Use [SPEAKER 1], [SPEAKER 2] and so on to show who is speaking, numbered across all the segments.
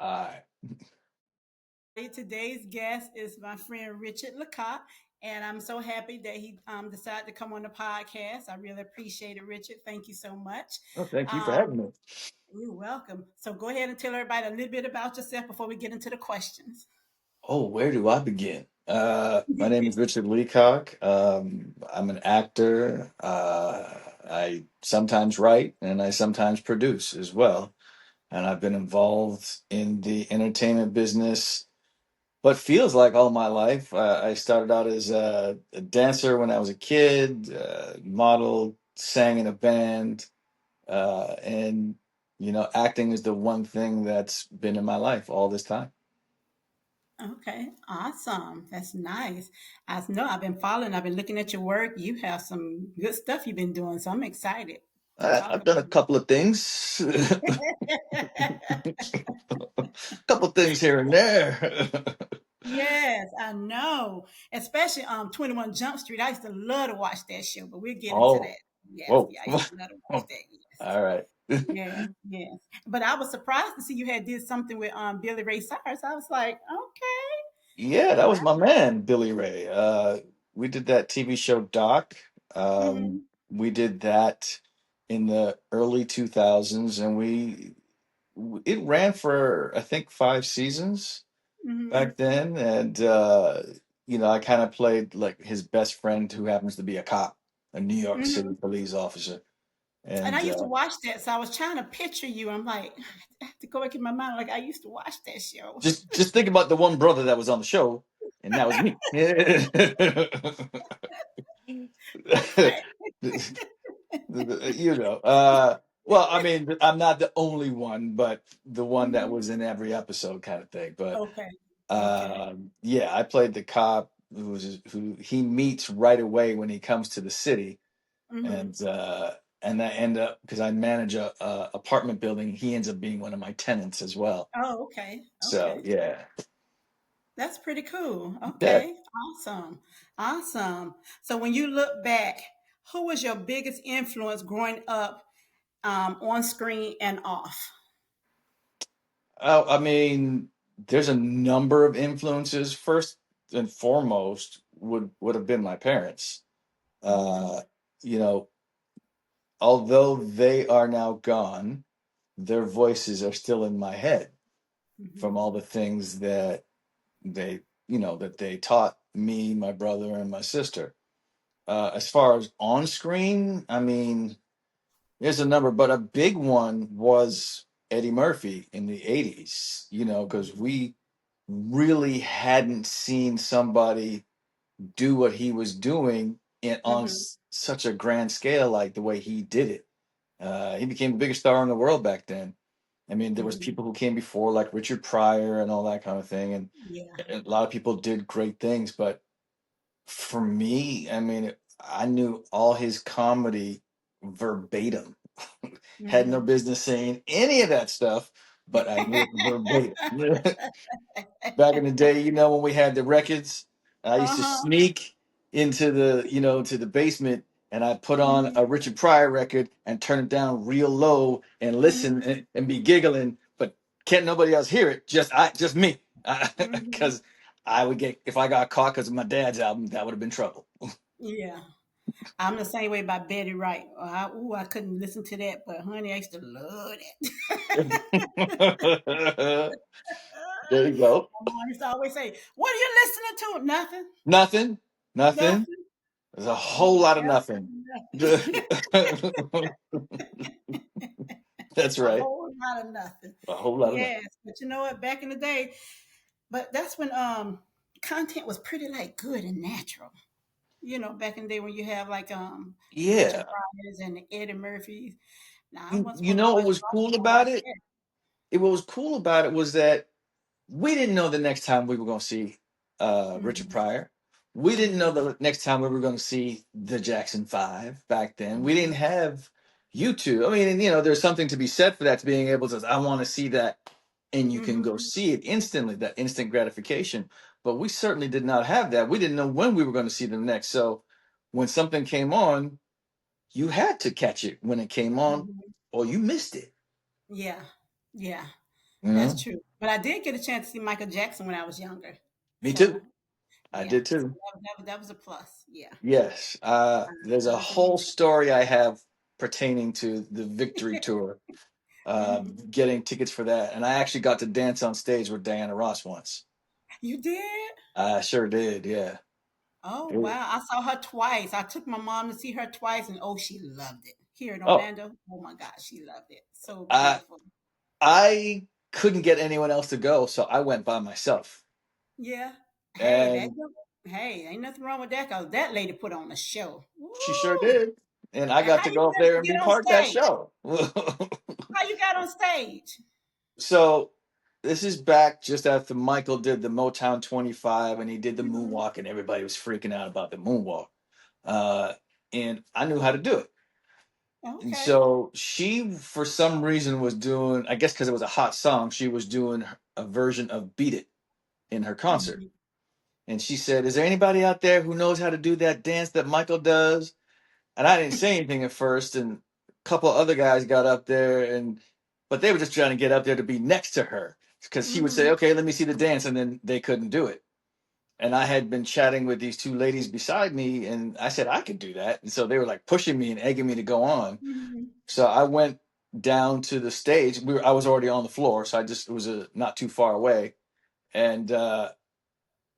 [SPEAKER 1] Right.
[SPEAKER 2] Today's guest is my friend Richard Leacock, and I'm so happy that he decided to come on the podcast. I really appreciate it, Richard. Thank you so much.
[SPEAKER 1] Well, thank you for
[SPEAKER 2] Um,
[SPEAKER 1] having me.
[SPEAKER 2] you're welcome. So go ahead and tell everybody a little bit about yourself before we get into the questions.
[SPEAKER 1] Oh, where do I begin? My name is Richard Leacock. I'm an actor. I sometimes write and I sometimes produce as well. And I've been involved in the entertainment business, what feels like all my life. I started out as a dancer when I was a kid, modeled, sang in a band, and acting is the one thing that's been in my life all this time.
[SPEAKER 2] Okay, awesome. That's nice. I know I've been following, I've been looking at your work. You have some good stuff you've been doing, so I'm excited to talk
[SPEAKER 1] I've done
[SPEAKER 2] about
[SPEAKER 1] a couple of things, a
[SPEAKER 2] it.
[SPEAKER 1] couple of things here and there.
[SPEAKER 2] Yes, I know. Especially 21 Jump Street. I used to love to watch that show, but we'll get into
[SPEAKER 1] Oh,
[SPEAKER 2] that. Yes,
[SPEAKER 1] whoa.
[SPEAKER 2] yeah, I used to love to watch
[SPEAKER 1] All
[SPEAKER 2] that. Yes.
[SPEAKER 1] right.
[SPEAKER 2] Yeah, yes. But I was surprised to see you had did something with Billy Ray Cyrus. I was like, okay.
[SPEAKER 1] Yeah, that
[SPEAKER 2] Wow.
[SPEAKER 1] was my man, Billy Ray. We did that TV show Doc.
[SPEAKER 2] Mm-hmm.
[SPEAKER 1] We did that in the early 2000s, and it ran for I think 5 seasons
[SPEAKER 2] Mm-hmm.
[SPEAKER 1] back then, and I kind of played like his best friend who happens to be a cop, a New York City
[SPEAKER 2] Mm-hmm.
[SPEAKER 1] police officer,
[SPEAKER 2] And I
[SPEAKER 1] and
[SPEAKER 2] used to watch that, so I was trying to picture you. I'm like, I have to go back in my mind. Like I used to watch that show.
[SPEAKER 1] just think about the one brother that was on the show, and that was me.
[SPEAKER 2] Okay.
[SPEAKER 1] Well, I mean, I'm not the only one, but the one that
[SPEAKER 2] Mm-hmm.
[SPEAKER 1] was in every episode kind of thing. But
[SPEAKER 2] Okay. Okay.
[SPEAKER 1] yeah, I played the cop who he meets right away when he comes to the city,
[SPEAKER 2] Mm-hmm.
[SPEAKER 1] and I end up, because I manage a apartment building, he ends up being one of my tenants as well.
[SPEAKER 2] Oh, okay.
[SPEAKER 1] So
[SPEAKER 2] Okay.
[SPEAKER 1] yeah,
[SPEAKER 2] That's pretty cool.
[SPEAKER 1] yeah.
[SPEAKER 2] Okay. Awesome. Awesome. So when you look back, who was your biggest influence growing up on screen and off?
[SPEAKER 1] I mean, there's a number of influences. First and foremost would have been my parents.
[SPEAKER 2] Mm-hmm.
[SPEAKER 1] Uh, you know, although they are now gone, their voices are still in my head from
[SPEAKER 2] Mm-hmm.
[SPEAKER 1] all the things that they taught me, my brother, and my sister. As far as on screen, I mean, there's a number, but a big one was Eddie Murphy in the 80s, because we really hadn't seen somebody do what he was doing on
[SPEAKER 2] Mm-hmm.
[SPEAKER 1] such a grand scale like the way he did it. He became the biggest star in the world back then. I mean, there was
[SPEAKER 2] Mm-hmm.
[SPEAKER 1] people who came before, like Richard Pryor and all that kind of thing, and
[SPEAKER 2] Yeah.
[SPEAKER 1] a lot of people did great things. But for me, I mean, I knew all his comedy verbatim. Had no
[SPEAKER 2] Mm-hmm.
[SPEAKER 1] business saying any of that stuff, but I knew it verbatim. Back in the day, when we had the records, I used to
[SPEAKER 2] Uh-huh.
[SPEAKER 1] sneak into the basement, and I put on
[SPEAKER 2] Mm-hmm.
[SPEAKER 1] a Richard Pryor record and turn it down real low and listen
[SPEAKER 2] Mm-hmm.
[SPEAKER 1] and be giggling, but can't nobody else hear it, just me.
[SPEAKER 2] Mm-hmm.
[SPEAKER 1] Because I would get, if I got caught because of my dad's album, that would have been trouble.
[SPEAKER 2] Yeah. I'm the same way about Betty Wright. I couldn't listen to that, but honey, I used to love
[SPEAKER 1] There
[SPEAKER 2] that.
[SPEAKER 1] you go.
[SPEAKER 2] My mom used to always say, "What are you listening to?" Nothing.
[SPEAKER 1] Nothing. Nothing.
[SPEAKER 2] Nothing.
[SPEAKER 1] There's a whole lot of nothing.
[SPEAKER 2] Absolutely nothing.
[SPEAKER 1] That's
[SPEAKER 2] A
[SPEAKER 1] right.
[SPEAKER 2] whole lot of nothing.
[SPEAKER 1] A whole lot of nothing.
[SPEAKER 2] Yes, but you know what? Back in the day, but that's when content was pretty like good and natural. Back in the day when you have like the Richard
[SPEAKER 1] Yeah.
[SPEAKER 2] Pryors and the Eddie Murphys. Now I
[SPEAKER 1] You,
[SPEAKER 2] wasn't
[SPEAKER 1] you
[SPEAKER 2] supposed to
[SPEAKER 1] know what
[SPEAKER 2] watch
[SPEAKER 1] was
[SPEAKER 2] a lot of
[SPEAKER 1] cool
[SPEAKER 2] people
[SPEAKER 1] about
[SPEAKER 2] like
[SPEAKER 1] it?
[SPEAKER 2] that.
[SPEAKER 1] What was cool about it was that we didn't know the next time we were going to see Richard
[SPEAKER 2] Mm-hmm.
[SPEAKER 1] Pryor. We didn't know
[SPEAKER 2] Mm-hmm.
[SPEAKER 1] the next time we were going to see the Jackson Five back then. We
[SPEAKER 2] Mm-hmm.
[SPEAKER 1] didn't have YouTube. I mean, there's something to be said for that, to being able to, I want to see that, and you can go
[SPEAKER 2] Mm-hmm.
[SPEAKER 1] see it instantly, that instant gratification. But we certainly did not have that. We didn't know when we were going to see the next. So when something came on, you had to catch it when it came on,
[SPEAKER 2] Mm-hmm.
[SPEAKER 1] or you missed it.
[SPEAKER 2] Yeah, yeah. That's
[SPEAKER 1] Mhm.
[SPEAKER 2] true. But I did get a chance to see Michael Jackson when I was younger.
[SPEAKER 1] Me
[SPEAKER 2] So,
[SPEAKER 1] too. I
[SPEAKER 2] yeah.
[SPEAKER 1] did
[SPEAKER 2] So
[SPEAKER 1] too.
[SPEAKER 2] that was a plus. Yeah.
[SPEAKER 1] Yes. There's a
[SPEAKER 2] That was a
[SPEAKER 1] whole
[SPEAKER 2] moment.
[SPEAKER 1] story I have pertaining to the Victory Tour,
[SPEAKER 2] Mhm.
[SPEAKER 1] getting tickets for that. And I actually got to dance on stage with Diana Ross once.
[SPEAKER 2] You did?
[SPEAKER 1] I sure did. Yeah.
[SPEAKER 2] Oh,
[SPEAKER 1] It-
[SPEAKER 2] wow. I saw her twice. I took my mom to see her twice, and oh, she loved it. Here in
[SPEAKER 1] oh,
[SPEAKER 2] Orlando, oh my God, she loved it. So
[SPEAKER 1] I,
[SPEAKER 2] beautiful.
[SPEAKER 1] I couldn't get anyone else to go, so I went by myself.
[SPEAKER 2] Yeah. Hey,
[SPEAKER 1] And
[SPEAKER 2] hey, ain't nothing wrong with that because that lady put on a show.
[SPEAKER 1] she sure
[SPEAKER 2] Woo!
[SPEAKER 1] did. And I got
[SPEAKER 2] How
[SPEAKER 1] to
[SPEAKER 2] you
[SPEAKER 1] go up there and
[SPEAKER 2] get
[SPEAKER 1] be
[SPEAKER 2] on
[SPEAKER 1] part of that
[SPEAKER 2] stage?
[SPEAKER 1] show.
[SPEAKER 2] How you got on stage?
[SPEAKER 1] So this is back just after Michael did the Motown 25 and he did the
[SPEAKER 2] Hmm.
[SPEAKER 1] moonwalk and everybody was freaking out about the moonwalk. Uh, and I knew how to do it. And
[SPEAKER 2] Okay.
[SPEAKER 1] so she, for some reason, was doing, I guess because it was a hot song, she was doing a version of Beat It in her concert.
[SPEAKER 2] Hmm.
[SPEAKER 1] And she said, "Is there anybody out there who knows how to do that dance that Michael does?" And I didn't say anything at first. And a couple other guys got up there, but they were just trying to get up there to be next to her because he would say,
[SPEAKER 2] Hmm.
[SPEAKER 1] "Okay, let me see the dance," and then they couldn't do it. And I had been chatting with these two ladies beside me, and I said I could do that. And so they were like pushing me and egging me to go on.
[SPEAKER 2] Hmm.
[SPEAKER 1] So I went down to the stage. I was already on the floor, so it was not too far away. And of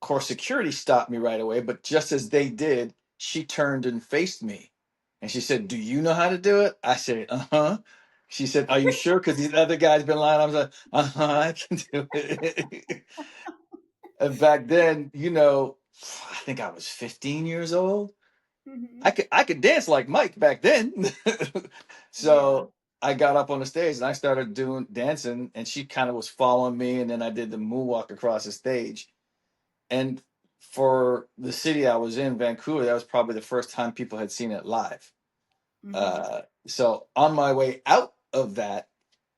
[SPEAKER 1] course, security stopped me right away. But just as they did, she turned and faced me, and she said, "Do you know how to do it?" I said, "Uh huh." She said, "Are you sure?" Because these other guys been lying. I was like, "Uh huh, I can do it." And back then, I think I was 15 years old.
[SPEAKER 2] Hmm.
[SPEAKER 1] I could dance like Mike back then.
[SPEAKER 2] Yeah.
[SPEAKER 1] So I got up on the stage and I started doing dancing, and she kind of was following me, and then I did the moonwalk across the stage. And for the city I was in, Vancouver, that was probably the first time people had seen it live.
[SPEAKER 2] Hmm.
[SPEAKER 1] So on my way out of that,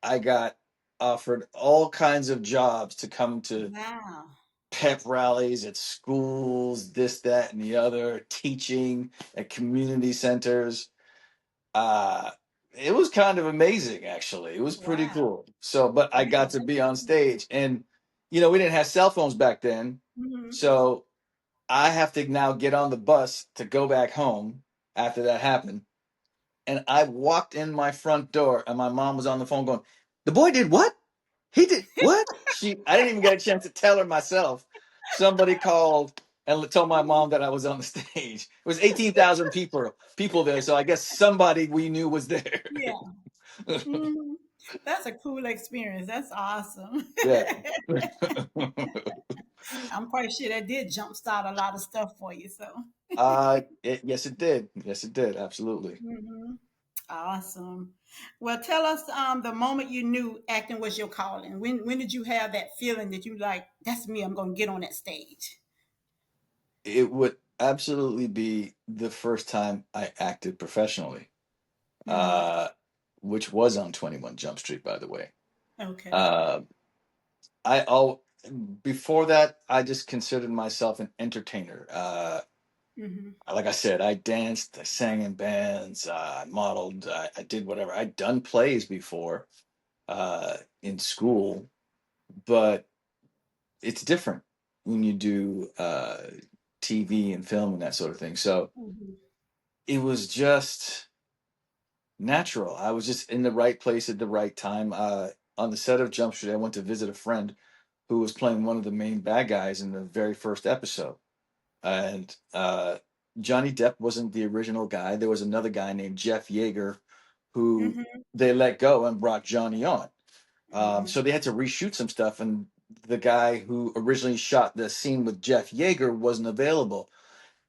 [SPEAKER 1] I got offered all kinds of jobs to come to
[SPEAKER 2] Wow.
[SPEAKER 1] pep rallies at schools, this, that, and the other, teaching at community centers. Uh, it was kind of amazing, actually. It was pretty
[SPEAKER 2] Wow.
[SPEAKER 1] cool. So, but I
[SPEAKER 2] Yeah.
[SPEAKER 1] got to be on stage, and we didn't have cell phones back then,
[SPEAKER 2] Hmm.
[SPEAKER 1] so I have to now get on the bus to go back home after that happened. And I walked in my front door, and my mom was on the phone going, "The boy did what? He did what?" I didn't even get a chance to tell her myself. Somebody called and told my mom that I was on the stage. It was 18,000 people there, so I guess somebody we knew was there.
[SPEAKER 2] Yeah. Hmm. That's a cool experience. That's awesome.
[SPEAKER 1] Yeah.
[SPEAKER 2] I'm quite sure that did jumpstart a lot of stuff for you. So,
[SPEAKER 1] Yes, it did. Yes, it did. Absolutely.
[SPEAKER 2] hmm, awesome. Well, tell us the moment you knew acting was your calling. When did you have that feeling that you like, that's me, I'm going to get on that stage?
[SPEAKER 1] It would absolutely be the first time I acted professionally,
[SPEAKER 2] Hmm.
[SPEAKER 1] uh, which was on 21 Jump Street, by the way.
[SPEAKER 2] Okay.
[SPEAKER 1] Uh, I all Before that, I just considered myself an entertainer.
[SPEAKER 2] Hmm.
[SPEAKER 1] Like I said, I danced, I sang in bands, I modeled, I did whatever. I'd done plays before in school, but it's different when you do TV and film and that sort of thing. So
[SPEAKER 2] Hmm.
[SPEAKER 1] it was just natural. I was just in the right place at the right time. On the set of Jump Street, I went to visit a friend who was playing one of the main bad guys in the very first episode. And Johnny Depp wasn't the original guy. There was another guy named Jeff Yeager who
[SPEAKER 2] Hmm.
[SPEAKER 1] they let go and brought Johnny on.
[SPEAKER 2] Hmm.
[SPEAKER 1] So they had to reshoot some stuff, and the guy who originally shot the scene with Jeff Yeager wasn't available.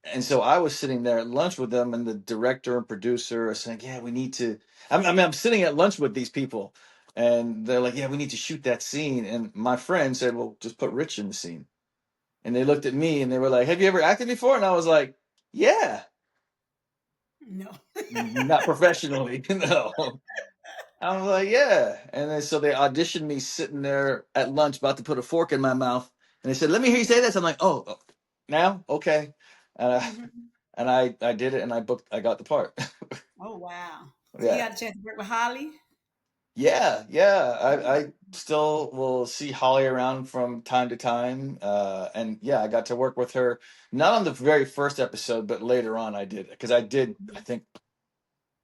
[SPEAKER 1] And so I was sitting there at lunch with them, and the director and producer are saying, "Yeah, we need to." I'm sitting at lunch with these people, and they're like, "Yeah, we need to shoot that scene." And my friend said, "Well, just put Rich in the scene." And they looked at me and they were like, "Have you ever acted before?" And I was like, "Yeah,
[SPEAKER 2] No.
[SPEAKER 1] not professionally, no." I was like, "Yeah." And then so they auditioned me sitting there at lunch, about to put a fork in my mouth, and they said, "Let me hear you say this." I'm like, "Oh, now, okay." Uh,
[SPEAKER 2] Hmm.
[SPEAKER 1] and I did it, and I got the part.
[SPEAKER 2] Oh, wow. So you
[SPEAKER 1] Yeah.
[SPEAKER 2] got a chance to work with Holly?
[SPEAKER 1] Yeah, yeah. I still will see Holly around from time to time. And yeah, I got to work with her not on the very first episode, but later on I did because I did I think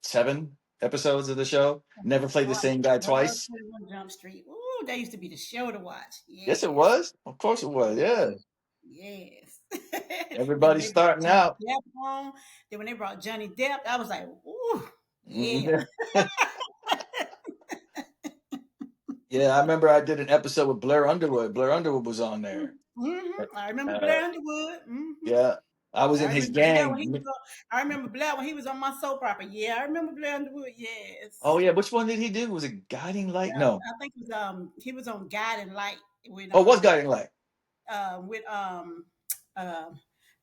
[SPEAKER 1] 7 episodes of the show. Never played
[SPEAKER 2] Oh,
[SPEAKER 1] the
[SPEAKER 2] I
[SPEAKER 1] same
[SPEAKER 2] used to
[SPEAKER 1] guy
[SPEAKER 2] love
[SPEAKER 1] twice.
[SPEAKER 2] 21 Jump Street. Ooh, that used to be the show to watch.
[SPEAKER 1] Yes, it
[SPEAKER 2] Yes.
[SPEAKER 1] was. Of course it was.
[SPEAKER 2] Yes.
[SPEAKER 1] Yeah.
[SPEAKER 2] Yes. Then when
[SPEAKER 1] Everybody's
[SPEAKER 2] they brought
[SPEAKER 1] starting
[SPEAKER 2] Johnny
[SPEAKER 1] out.
[SPEAKER 2] Depp on, then when they brought Johnny Depp, I was like, ooh, yeah.
[SPEAKER 1] Mhm. Yeah, I remember I did an episode with Blair Underwood. Blair Underwood was on there.
[SPEAKER 2] I remember
[SPEAKER 1] Uh,
[SPEAKER 2] Blair Underwood.
[SPEAKER 1] yeah, I was
[SPEAKER 2] I
[SPEAKER 1] in his
[SPEAKER 2] remember Blair when he was
[SPEAKER 1] gang.
[SPEAKER 2] on. I remember Blair when he was on my soap opera. Yeah, I remember Blair Underwood.
[SPEAKER 1] Oh
[SPEAKER 2] Yes.
[SPEAKER 1] yeah, which one did he do? Was it Guiding Light? No.
[SPEAKER 2] I think he was on Guiding Light with
[SPEAKER 1] Oh, it was Guiding Light.
[SPEAKER 2] with um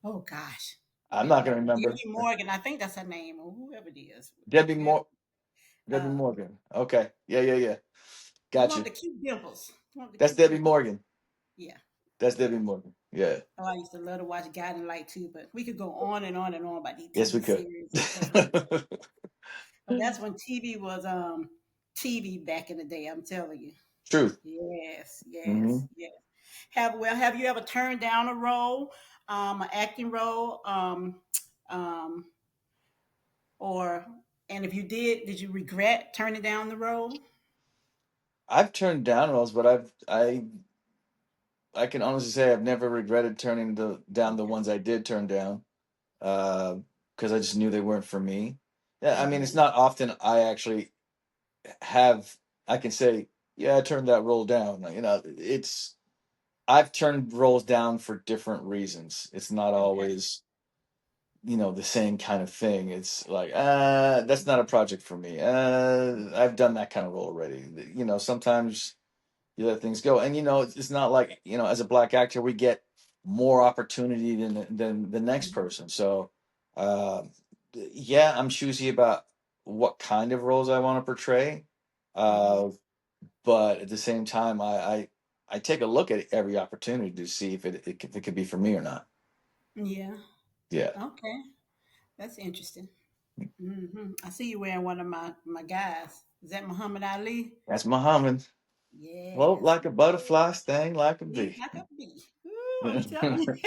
[SPEAKER 2] oh gosh,
[SPEAKER 1] I'm
[SPEAKER 2] with
[SPEAKER 1] not gonna remember.
[SPEAKER 2] Debbie Morgan. I think that's her name, or whoever it is.
[SPEAKER 1] Debbie
[SPEAKER 2] Whoever,
[SPEAKER 1] Mor Debbie
[SPEAKER 2] um,
[SPEAKER 1] Morgan. Okay. Yeah, yeah, yeah.
[SPEAKER 2] the one
[SPEAKER 1] Gotcha.
[SPEAKER 2] with the cute dimples. The one with the
[SPEAKER 1] That's
[SPEAKER 2] cute
[SPEAKER 1] Debbie
[SPEAKER 2] dimples.
[SPEAKER 1] Morgan.
[SPEAKER 2] Yeah,
[SPEAKER 1] That's
[SPEAKER 2] yeah.
[SPEAKER 1] Debbie Morgan. Yeah.
[SPEAKER 2] Oh, I used to love to watch Guiding Light too, but we could go on and on and on about these
[SPEAKER 1] Yes, we
[SPEAKER 2] TV
[SPEAKER 1] could.
[SPEAKER 2] series and stuff like that. But that's when TV was TV back in the day. I'm telling you.
[SPEAKER 1] Truth.
[SPEAKER 2] Yes, yes,
[SPEAKER 1] Hmm.
[SPEAKER 2] yes. Have you ever turned down a role, an acting role, um, or and if you did you regret turning down the role?
[SPEAKER 1] I've turned down roles, but I can honestly say I've never regretted turning down the
[SPEAKER 2] Okay.
[SPEAKER 1] ones I did turn down. Because I just knew they weren't for me. Yeah, I mean, it's
[SPEAKER 2] Mm-hmm.
[SPEAKER 1] not often I actually have. I can say, yeah, I turned that role down. You know, it's I've turned roles down for different reasons. It's not
[SPEAKER 2] Okay.
[SPEAKER 1] always the same kind of thing. It's like, that's not a project for me. I've done that kind of role already. Sometimes you let things go. And it's not like as a black actor we get more opportunity than the next
[SPEAKER 2] Mhm.
[SPEAKER 1] person. So uh, yeah, I'm choosy about what kind of roles I want to portray,
[SPEAKER 2] Mhm.
[SPEAKER 1] uh, but at the same time I take a look at every opportunity to see if it could be for me or not.
[SPEAKER 2] Yeah.
[SPEAKER 1] Yeah,
[SPEAKER 2] Okay. That's interesting. I see you wearing one of my guys. Is that Muhammad Ali?
[SPEAKER 1] that's Muhammad. Float
[SPEAKER 2] Yes.
[SPEAKER 1] like a butterfly, sting like a
[SPEAKER 2] He's
[SPEAKER 1] bee.
[SPEAKER 2] like a bee. Ooh, I'm telling you.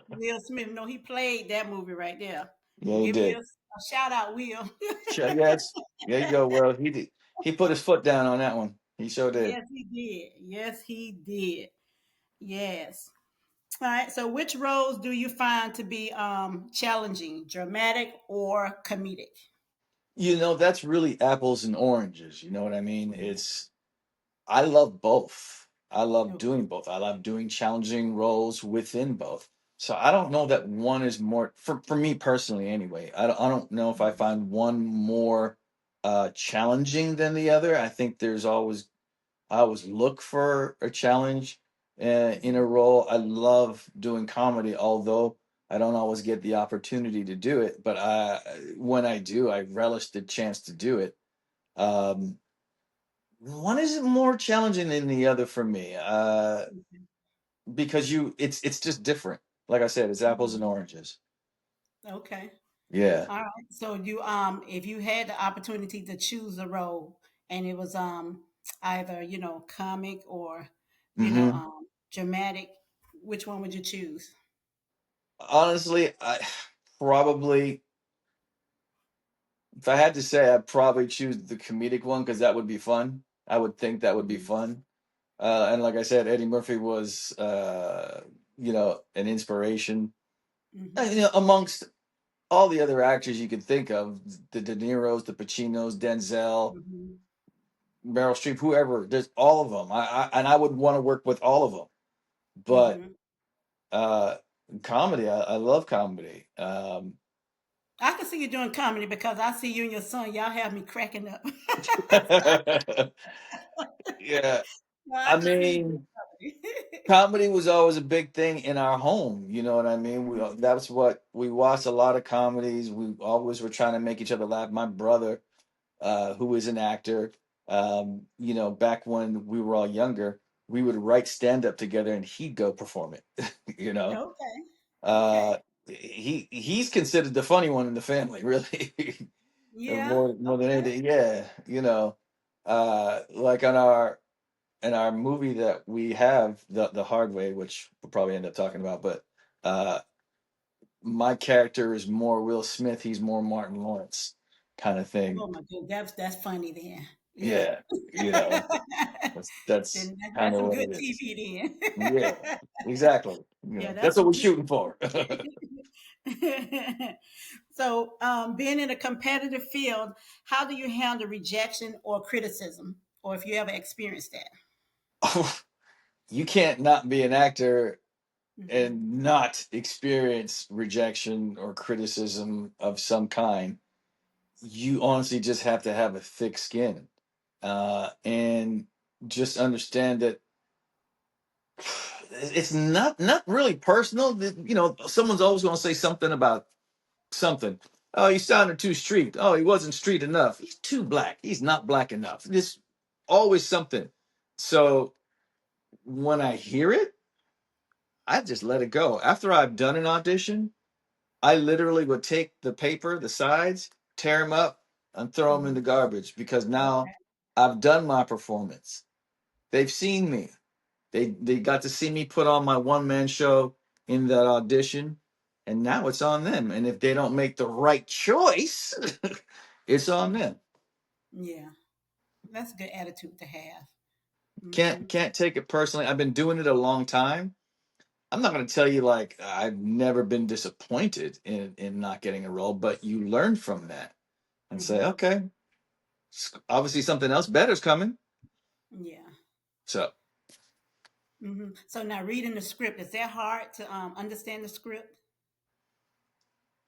[SPEAKER 2] Will Smith. No, he played that movie right there.
[SPEAKER 1] Yeah, he
[SPEAKER 2] Give Will
[SPEAKER 1] did.
[SPEAKER 2] a shout out, Will.
[SPEAKER 1] Sure, yes. There you go. Well, he did. He put his foot down on that one. He sure did.
[SPEAKER 2] Yes, he did. Yes, he did. Yes. All right. So, which roles do you find to be challenging, dramatic or comedic?
[SPEAKER 1] That's really apples and oranges. You know what I mean?
[SPEAKER 2] Mhm.
[SPEAKER 1] I love both. I love
[SPEAKER 2] Okay.
[SPEAKER 1] doing both. I love doing challenging roles within both. So I don't know that one is more for me personally anyway. I don't know if I find one more challenging than the other. I think I always look for a challenge in a role. I love doing comedy, although I don't always get the opportunity to do it. But when I do, I relish the chance to do it. Um, one is more challenging than the other for me, because it's just different. Like I said, it's apples and oranges.
[SPEAKER 2] Okay.
[SPEAKER 1] Yeah.
[SPEAKER 2] All right. So you if you had the opportunity to choose a role and it was either, comic or,
[SPEAKER 1] Hmm.
[SPEAKER 2] dramatic, which one would you choose?
[SPEAKER 1] Honestly, I probably, if I had to say, I'd probably choose the comedic one because that would be fun. I would think that would be
[SPEAKER 2] Mhm.
[SPEAKER 1] fun. And like I said, Eddie Murphy was, an inspiration.
[SPEAKER 2] Mhm.
[SPEAKER 1] Amongst all the other actors you could think of, the De Niro's, the Pacinos, Denzel,
[SPEAKER 2] Mhm.
[SPEAKER 1] Meryl Streep, whoever, there's all of them. And I would want to work with all of them. But
[SPEAKER 2] Mhm.
[SPEAKER 1] uh, comedy, I love comedy.
[SPEAKER 2] I can see you doing comedy because I see you and your son. Y'all have me cracking up.
[SPEAKER 1] Yeah,
[SPEAKER 2] No, I
[SPEAKER 1] I
[SPEAKER 2] can see you doing
[SPEAKER 1] mean,
[SPEAKER 2] comedy.
[SPEAKER 1] comedy was always a big thing in our home. You know what I mean? That's what we watched, a lot of comedies. We always were trying to make each other laugh. My brother, who is an actor, back when we were all younger, we would write stand up together and he'd go perform it. you know,
[SPEAKER 2] Okay. Okay.
[SPEAKER 1] uh, he's considered the funny one in the family, really.
[SPEAKER 2] Yeah.
[SPEAKER 1] more than
[SPEAKER 2] Okay.
[SPEAKER 1] anything. Yeah, like on our in our movie that we have, the hard way, which we'll probably end up talking about, but uh my character is more Will Smith, he's more Martin Lawrence kind of thing.
[SPEAKER 2] Oh my goodness, that's funny then. Yeah.
[SPEAKER 1] Yeah, you know, that's
[SPEAKER 2] Then
[SPEAKER 1] kind
[SPEAKER 2] that's
[SPEAKER 1] of
[SPEAKER 2] some
[SPEAKER 1] what
[SPEAKER 2] good
[SPEAKER 1] it is.
[SPEAKER 2] TV
[SPEAKER 1] Yeah,
[SPEAKER 2] then.
[SPEAKER 1] exactly.
[SPEAKER 2] Yeah,
[SPEAKER 1] That's
[SPEAKER 2] that's
[SPEAKER 1] what
[SPEAKER 2] some
[SPEAKER 1] we're
[SPEAKER 2] good
[SPEAKER 1] shooting for.
[SPEAKER 2] TV. So, being in a competitive field, how do you handle rejection or criticism, or if you ever experienced that?
[SPEAKER 1] You can't not be an actor
[SPEAKER 2] Hmm.
[SPEAKER 1] and not experience rejection or criticism of some kind. You honestly just have to have a thick skin, and just understand that it's not really personal. Someone's always going to say something about something. Oh, he sounded too street. Oh, he wasn't street enough. He's too black. He's not black enough. There's always something. So when I hear it, I just let it go. After I've done an audition, I literally would take the paper, the sides, tear them up, and throw them in
[SPEAKER 2] Hmm.
[SPEAKER 1] the garbage because now
[SPEAKER 2] Okay.
[SPEAKER 1] I've done my performance. They've seen me. They got to see me put on my one man show in that audition, and now it's on them. And if they don't make the right choice, it's on them.
[SPEAKER 2] Yeah, that's a good attitude to have. Hmm.
[SPEAKER 1] Can't take it personally. I've been doing it a long time. I'm not going to tell you like I've never been disappointed in not getting a role, but you learn from that and say,
[SPEAKER 2] Hmm.
[SPEAKER 1] okay, obviously something else better's coming.
[SPEAKER 2] Yeah.
[SPEAKER 1] So
[SPEAKER 2] So now reading the script, is that hard to understand the script?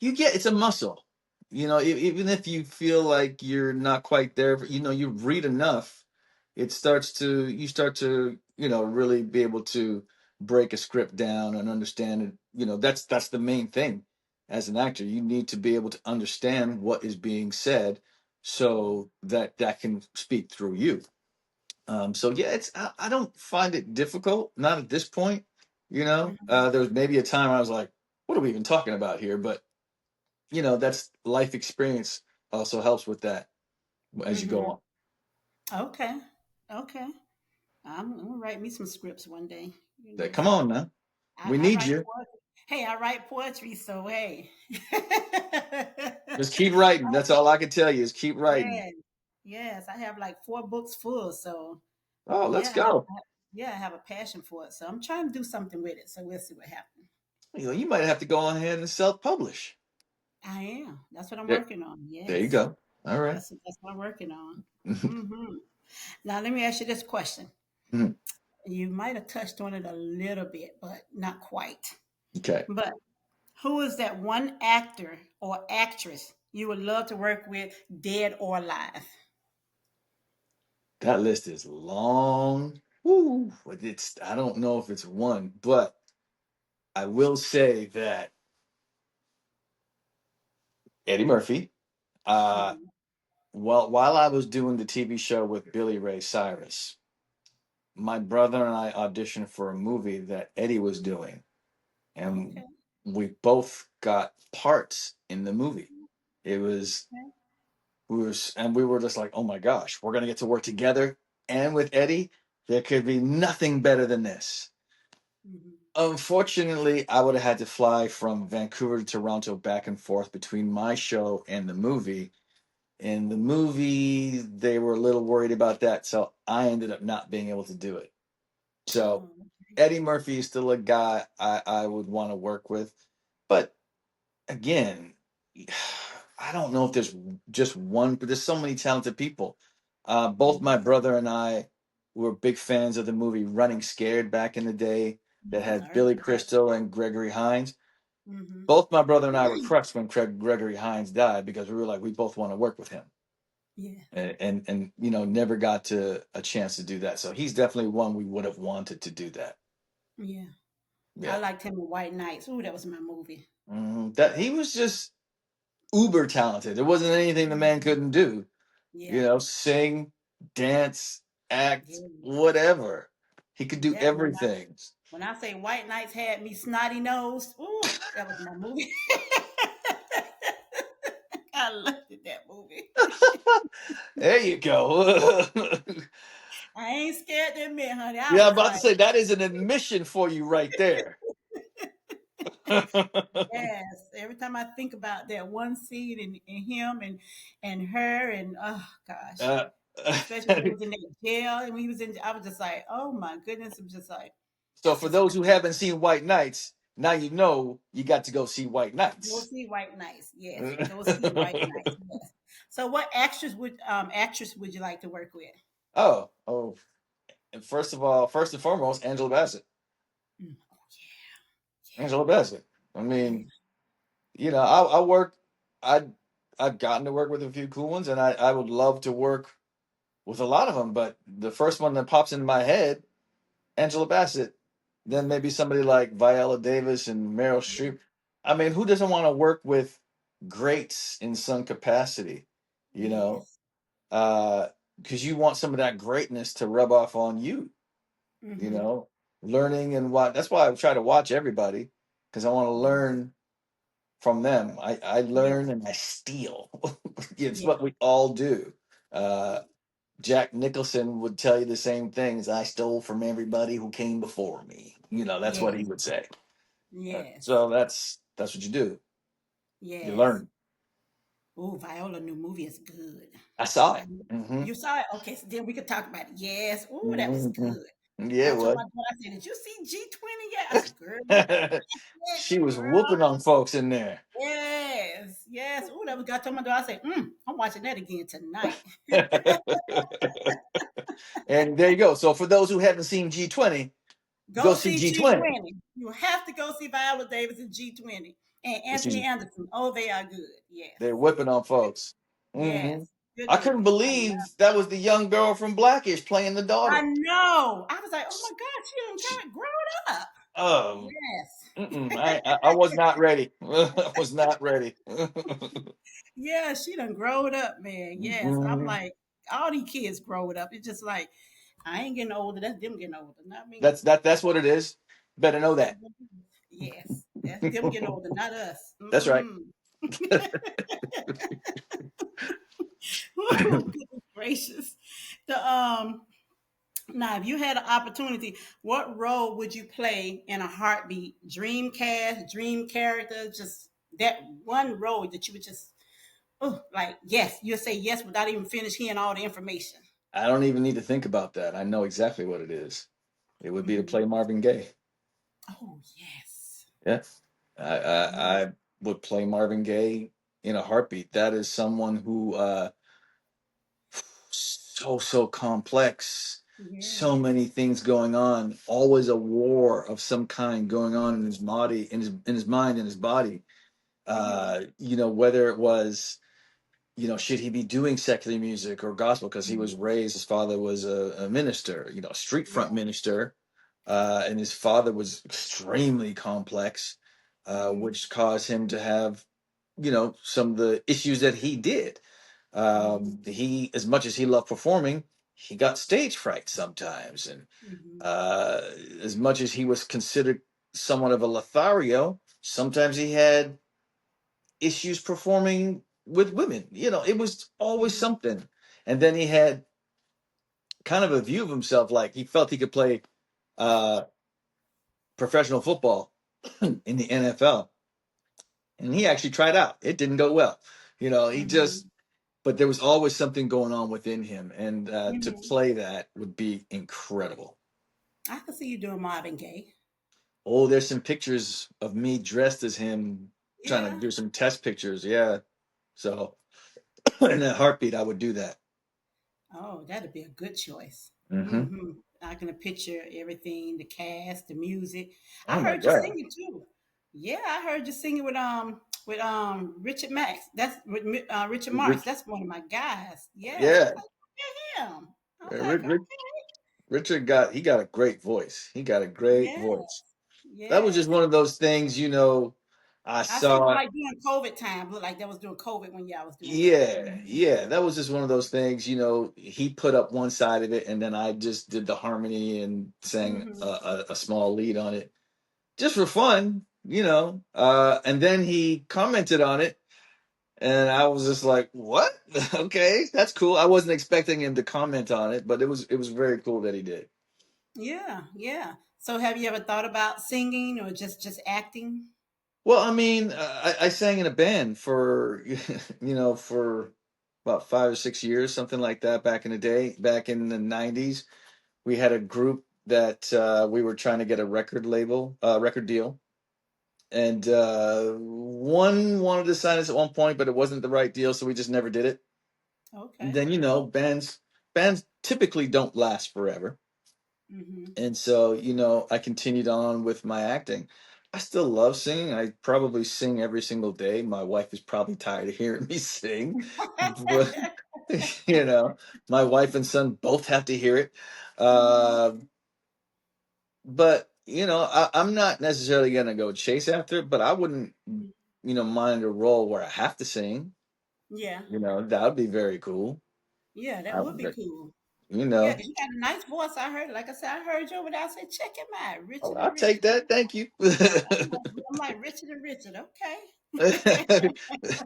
[SPEAKER 1] you get it's a muscle. Even if you feel like you're not quite there, you read enough, you start to really be able to break a script down and understand it. That's the main thing. As an actor, you need to be able to understand what is being said so that can speak through you. So yeah, I don't find it difficult, not at this point.
[SPEAKER 2] Hmm.
[SPEAKER 1] There was maybe a time I was like, what are we even talking about here? But that's life experience also helps with that as you go
[SPEAKER 2] Hmm.
[SPEAKER 1] on.
[SPEAKER 2] Okay. Okay. I'm gonna write me some scripts one day. You
[SPEAKER 1] That
[SPEAKER 2] know,
[SPEAKER 1] come on now, we
[SPEAKER 2] I
[SPEAKER 1] need
[SPEAKER 2] write
[SPEAKER 1] you.
[SPEAKER 2] poetry. Hey, I write poetry, so hey.
[SPEAKER 1] Just keep writing. That's all I can tell you is keep writing.
[SPEAKER 2] Yes, yes, I have like 4 books full. So
[SPEAKER 1] Oh, let's
[SPEAKER 2] yeah,
[SPEAKER 1] go.
[SPEAKER 2] yeah, I have a passion for it. So I'm trying to do something with it. So we'll see what happens.
[SPEAKER 1] You might have to go on ahead and self-publish.
[SPEAKER 2] I am. That's what I'm
[SPEAKER 1] There,
[SPEAKER 2] working on.
[SPEAKER 1] there you
[SPEAKER 2] Yes,
[SPEAKER 1] go. All right.
[SPEAKER 2] that's what I'm working on. Hmm. Now let me ask you this question.
[SPEAKER 1] Mhm.
[SPEAKER 2] You might have touched on it a little bit, but not quite.
[SPEAKER 1] Okay,
[SPEAKER 2] But who is that one actor or actress you would love to work with, dead or alive?
[SPEAKER 1] that list is long. Woo. But I don't know if it's one, but I will say that Eddie Murphy. Uh,
[SPEAKER 2] Mhm.
[SPEAKER 1] while I was doing the TV show with Billy Ray Cyrus, my brother and I auditioned for a movie that Eddie was doing,
[SPEAKER 2] Okay.
[SPEAKER 1] and we both got parts in the movie. It was
[SPEAKER 2] Okay.
[SPEAKER 1] we were just like, oh my gosh, we're gonna get to work together, and with Eddie, there could be nothing better than this.
[SPEAKER 2] Mhm.
[SPEAKER 1] Unfortunately, I would have had to fly from Vancouver to Toronto back and forth between my show and the movie. In the movie, they were a little worried about that, so I ended up not being able to do it. So
[SPEAKER 2] Oh, okay.
[SPEAKER 1] Eddie Murphy is still a guy I would want to work with. But again, I don't know if there's just one, but there's so many talented people. Both my
[SPEAKER 2] Mhm.
[SPEAKER 1] brother and I were big fans of the movie Running Scared back in the day that
[SPEAKER 2] Mhm. I
[SPEAKER 1] had
[SPEAKER 2] heard
[SPEAKER 1] Billy
[SPEAKER 2] of that.
[SPEAKER 1] Crystal and Gregory Hines.
[SPEAKER 2] Mhm.
[SPEAKER 1] Both my brother and I were crushed when Gregory Hines died because we were like, we both want to work with him.
[SPEAKER 2] Yeah.
[SPEAKER 1] And never got to a chance to do that. So he's definitely one we would have wanted to do that.
[SPEAKER 2] Yeah. I
[SPEAKER 1] Yeah.
[SPEAKER 2] liked him in White Nights. Ooh, that was my movie.
[SPEAKER 1] That he was just uber talented. There wasn't anything the man
[SPEAKER 2] Mhm.
[SPEAKER 1] couldn't do.
[SPEAKER 2] Yeah.
[SPEAKER 1] Sing, dance, act,
[SPEAKER 2] Yeah.
[SPEAKER 1] whatever. He could do
[SPEAKER 2] That
[SPEAKER 1] everything.
[SPEAKER 2] when I say White Nights had me snotty nosed, ooh, that was my movie. I looked at that movie.
[SPEAKER 1] There you go.
[SPEAKER 2] I ain't scared to admit, honey. I
[SPEAKER 1] Yeah, I'm
[SPEAKER 2] was
[SPEAKER 1] about to
[SPEAKER 2] like,
[SPEAKER 1] say that is an admission for you right there.
[SPEAKER 2] yes. Every time I think about that one scene and him and her and oh gosh,
[SPEAKER 1] Uh,
[SPEAKER 2] especially when he was in that jail and when he was in, I was just like, oh my goodness, I'm just like,
[SPEAKER 1] so
[SPEAKER 2] that's
[SPEAKER 1] for
[SPEAKER 2] just
[SPEAKER 1] those who haven't seen White Knights, now you know you got to go see White
[SPEAKER 2] go
[SPEAKER 1] Knights.
[SPEAKER 2] see White Knights. Yes, go see White Knights. Yes. So, what actress would you like to work with?
[SPEAKER 1] oh, and first of all, first and foremost, Angela Bassett.
[SPEAKER 2] Oh
[SPEAKER 1] Angela Bassett. I
[SPEAKER 2] yeah,
[SPEAKER 1] mean, I work. I I've gotten to work with a few cool ones, and I would love to work with a lot of them. But the first one that pops into my head, Angela Bassett. Then maybe somebody like Viola Davis and Meryl
[SPEAKER 2] yeah,
[SPEAKER 1] Streep. I mean, who doesn't want to work with greats in some capacity? You know,
[SPEAKER 2] yes,
[SPEAKER 1] because you want some of that greatness to rub off on you. You
[SPEAKER 2] mm-hmm.
[SPEAKER 1] know, learning and what. That's why I try to watch everybody because I want to learn from them. I learn
[SPEAKER 2] Yes,
[SPEAKER 1] and I steal. It's
[SPEAKER 2] yes,
[SPEAKER 1] what we all do. Uh, Jack Nicholson would tell you the same things. I stole from everybody who came before me. That's what he
[SPEAKER 2] yes,
[SPEAKER 1] would say.
[SPEAKER 2] yes,
[SPEAKER 1] So that's what you do. You
[SPEAKER 2] yes.
[SPEAKER 1] learn.
[SPEAKER 2] Oh, Viola new movie is good.
[SPEAKER 1] I saw
[SPEAKER 2] I,
[SPEAKER 1] it. Hmm.
[SPEAKER 2] you saw it? Okay, so then we could talk about it. Yes. Oh, that was
[SPEAKER 1] Hmm.
[SPEAKER 2] good.
[SPEAKER 1] Yeah,
[SPEAKER 2] I
[SPEAKER 1] it
[SPEAKER 2] told
[SPEAKER 1] was.
[SPEAKER 2] my daughter, I said, "Did you see G20 yet?" I said, "Girl, you better watch
[SPEAKER 1] She
[SPEAKER 2] it,
[SPEAKER 1] was whooping
[SPEAKER 2] girl."
[SPEAKER 1] on folks in there.
[SPEAKER 2] Yes, yes. Oh, that was good. I told my daughter, I said, I'm watching that again tonight.
[SPEAKER 1] And there you go. So for those who haven't seen G20, go
[SPEAKER 2] Go
[SPEAKER 1] see
[SPEAKER 2] see
[SPEAKER 1] G20.
[SPEAKER 2] G20. You have to go see Viola Davis in G20 and Anthony
[SPEAKER 1] She's
[SPEAKER 2] Anderson. Oh, they are good. Yes,
[SPEAKER 1] They're whipping on folks. Hmm.
[SPEAKER 2] yes. Good
[SPEAKER 1] I couldn't
[SPEAKER 2] movies. I love.
[SPEAKER 1] believe that was the young girl from Blackish playing the
[SPEAKER 2] I
[SPEAKER 1] daughter.
[SPEAKER 2] know. I was like, oh my God, she done
[SPEAKER 1] She,
[SPEAKER 2] kind of grown up.
[SPEAKER 1] um,
[SPEAKER 2] Yes.
[SPEAKER 1] mm-mm, I was not ready. I was not ready.
[SPEAKER 2] Yeah, she done growed up, man. Yes. I'm
[SPEAKER 1] Mhm.
[SPEAKER 2] like, all these kids growing up. It's just like, I ain't getting older. That's them getting older, not me.
[SPEAKER 1] That's what it is. Better know
[SPEAKER 2] That's
[SPEAKER 1] that.
[SPEAKER 2] what it is. Yes, that's them getting older, not us.
[SPEAKER 1] That's right.
[SPEAKER 2] Mm-mm. Oh, goodness gracious. The Now, if you had an opportunity, what role would you play in a heartbeat? Dream cast, dream character, just that one role that you would just, oh, like yes, you'll say yes without even finish hearing all the information.
[SPEAKER 1] I don't even need to think about that. I know exactly what it is. It would be to
[SPEAKER 2] Mhm.
[SPEAKER 1] play Marvin Gaye.
[SPEAKER 2] Oh yes,
[SPEAKER 1] Yeah. I,
[SPEAKER 2] yes,
[SPEAKER 1] I would play Marvin Gaye in a heartbeat. That is someone who so complex, so
[SPEAKER 2] yes,
[SPEAKER 1] many things going on, always a war of some kind going on in his body, in his mind, in his body.
[SPEAKER 2] mm-hmm.
[SPEAKER 1] Whether it was, should he be doing secular music or gospel? Because he was
[SPEAKER 2] Mm-hmm.
[SPEAKER 1] raised, his father was a minister, a street front
[SPEAKER 2] Yeah,
[SPEAKER 1] minister, and his father was extremely complex,
[SPEAKER 2] mm-hmm.
[SPEAKER 1] which caused him to have, some of the issues that he did.
[SPEAKER 2] Mm-hmm.
[SPEAKER 1] He, as much as he loved performing, he got stage fright sometimes, and
[SPEAKER 2] Mm-hmm.
[SPEAKER 1] uh, as much as he was considered somewhat of a Lothario, sometimes he had issues performing with women. It was always
[SPEAKER 2] Mm-hmm.
[SPEAKER 1] something. And then he had kind of a view of himself like he felt he could play uh, professional football in the NFL, and he actually tried out. It didn't go well. He
[SPEAKER 2] Mm-hmm.
[SPEAKER 1] just but there was always something going on within him, and to
[SPEAKER 2] Mm-hmm.
[SPEAKER 1] play that would be incredible.
[SPEAKER 2] I could see you doing Marvin Gaye.
[SPEAKER 1] Oh, there's some pictures of me dressed as him, trying to
[SPEAKER 2] Yeah.
[SPEAKER 1] do some test pictures. Yeah, so in a heartbeat, I would do that.
[SPEAKER 2] Oh, that'd be a good choice.
[SPEAKER 1] Hmm.
[SPEAKER 2] I can picture everything, the cast, the music. I
[SPEAKER 1] Oh my
[SPEAKER 2] heard you
[SPEAKER 1] god,
[SPEAKER 2] singing too. Yeah, I heard you singing with Richard Max. That's with Richard Marx.
[SPEAKER 1] Rich,
[SPEAKER 2] That's one of my guys. Yes, I was
[SPEAKER 1] yeah,
[SPEAKER 2] like, look at him. I was like,
[SPEAKER 1] Rich,
[SPEAKER 2] okay,
[SPEAKER 1] Richard got a great voice. He got a great
[SPEAKER 2] yes,
[SPEAKER 1] voice. That was just
[SPEAKER 2] yes.
[SPEAKER 1] one of those things, I
[SPEAKER 2] I seen it
[SPEAKER 1] saw.
[SPEAKER 2] like during COVID time. Looked like that was during COVID when y'all was doing that.
[SPEAKER 1] Yeah, yeah, that was just one of those things. He put up one side of it, and then I just did the harmony and sang
[SPEAKER 2] Mm-hmm.
[SPEAKER 1] a small lead on it, just for fun. And then he commented on it, And I was just like, "What? Okay, that's cool." I wasn't expecting him to comment on it, but it was very cool that he did.
[SPEAKER 2] Yeah, yeah. So have you ever thought about singing or just acting?
[SPEAKER 1] Well, I mean, I sang in a band for for about 5 or 6 years, something like that, back in the day, back in the '90s. We had a group that we were trying to get a record deal, and one wanted to sign us at one point, but it wasn't the right deal, so we just never did it. And
[SPEAKER 2] Okay.
[SPEAKER 1] then bands typically don't last forever.
[SPEAKER 2] Mm-hmm.
[SPEAKER 1] And so, I continued on with my acting. I still love singing. I probably sing every single day. My wife is probably tired of hearing me sing, but you know, my wife and son both have to hear it.
[SPEAKER 2] Mhm.
[SPEAKER 1] Uh, but I'm not necessarily gonna go chase after it, but I wouldn't, mind a role where I have to sing.
[SPEAKER 2] Yeah,
[SPEAKER 1] That would be very cool.
[SPEAKER 2] yeah, that
[SPEAKER 1] I
[SPEAKER 2] would be
[SPEAKER 1] would,
[SPEAKER 2] cool.
[SPEAKER 1] you
[SPEAKER 2] Yeah,
[SPEAKER 1] know,
[SPEAKER 2] 'cause you got a nice voice. I heard, like I said, I heard you over there. I said, check him out,
[SPEAKER 1] oh,
[SPEAKER 2] Richard and
[SPEAKER 1] I'll take
[SPEAKER 2] Richard.
[SPEAKER 1] that. Thank you.
[SPEAKER 2] I'm like Richard and Richard.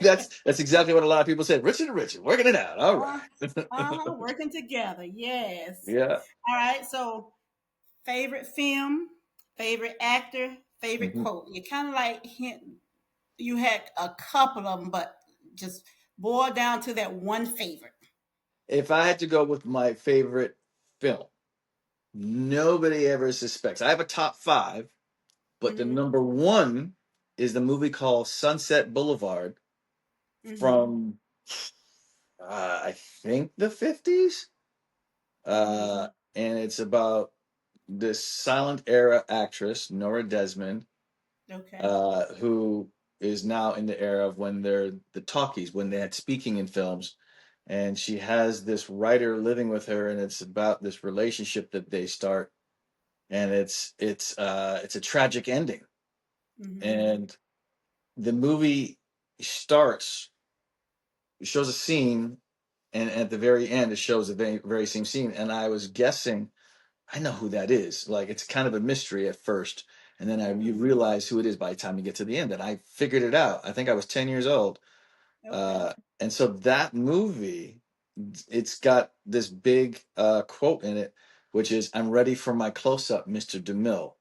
[SPEAKER 1] That's exactly what a lot of people said. Richard and Richard, working it out. All
[SPEAKER 2] Uh,
[SPEAKER 1] right.
[SPEAKER 2] working together. Yes.
[SPEAKER 1] Yeah.
[SPEAKER 2] All right. So, favorite film, favorite actor, favorite
[SPEAKER 1] Mhm.
[SPEAKER 2] quote. You kind of like hint. You had a couple of them, but just boil down to that one favorite.
[SPEAKER 1] If I had to go with my favorite film, nobody ever suspects. I have a top five, but the
[SPEAKER 2] Mm-hmm.
[SPEAKER 1] number one is the movie called Sunset Boulevard
[SPEAKER 2] Mm-hmm.
[SPEAKER 1] from I think the 50s.
[SPEAKER 2] Mm-hmm.
[SPEAKER 1] And it's about this silent era actress, Nora Desmond,
[SPEAKER 2] Okay.
[SPEAKER 1] who is now in the era of when they're the talkies, when they had speaking in films. And she has this writer living with her, and it's about this relationship that they start, and it's a tragic ending.
[SPEAKER 2] Mm-hmm.
[SPEAKER 1] And the movie starts, it shows a scene, and at the very end, it shows the very same scene. And I was guessing, I know who that is. Like, it's kind of a mystery at first, and then you
[SPEAKER 2] Mm-hmm.
[SPEAKER 1] realize who it is by the time you get to the end. And I figured it out. I think I was 10 years old,
[SPEAKER 2] Okay.
[SPEAKER 1] and so that movie, it's got this big quote in it, which is, "I'm ready for my close up, Mr. DeMille,"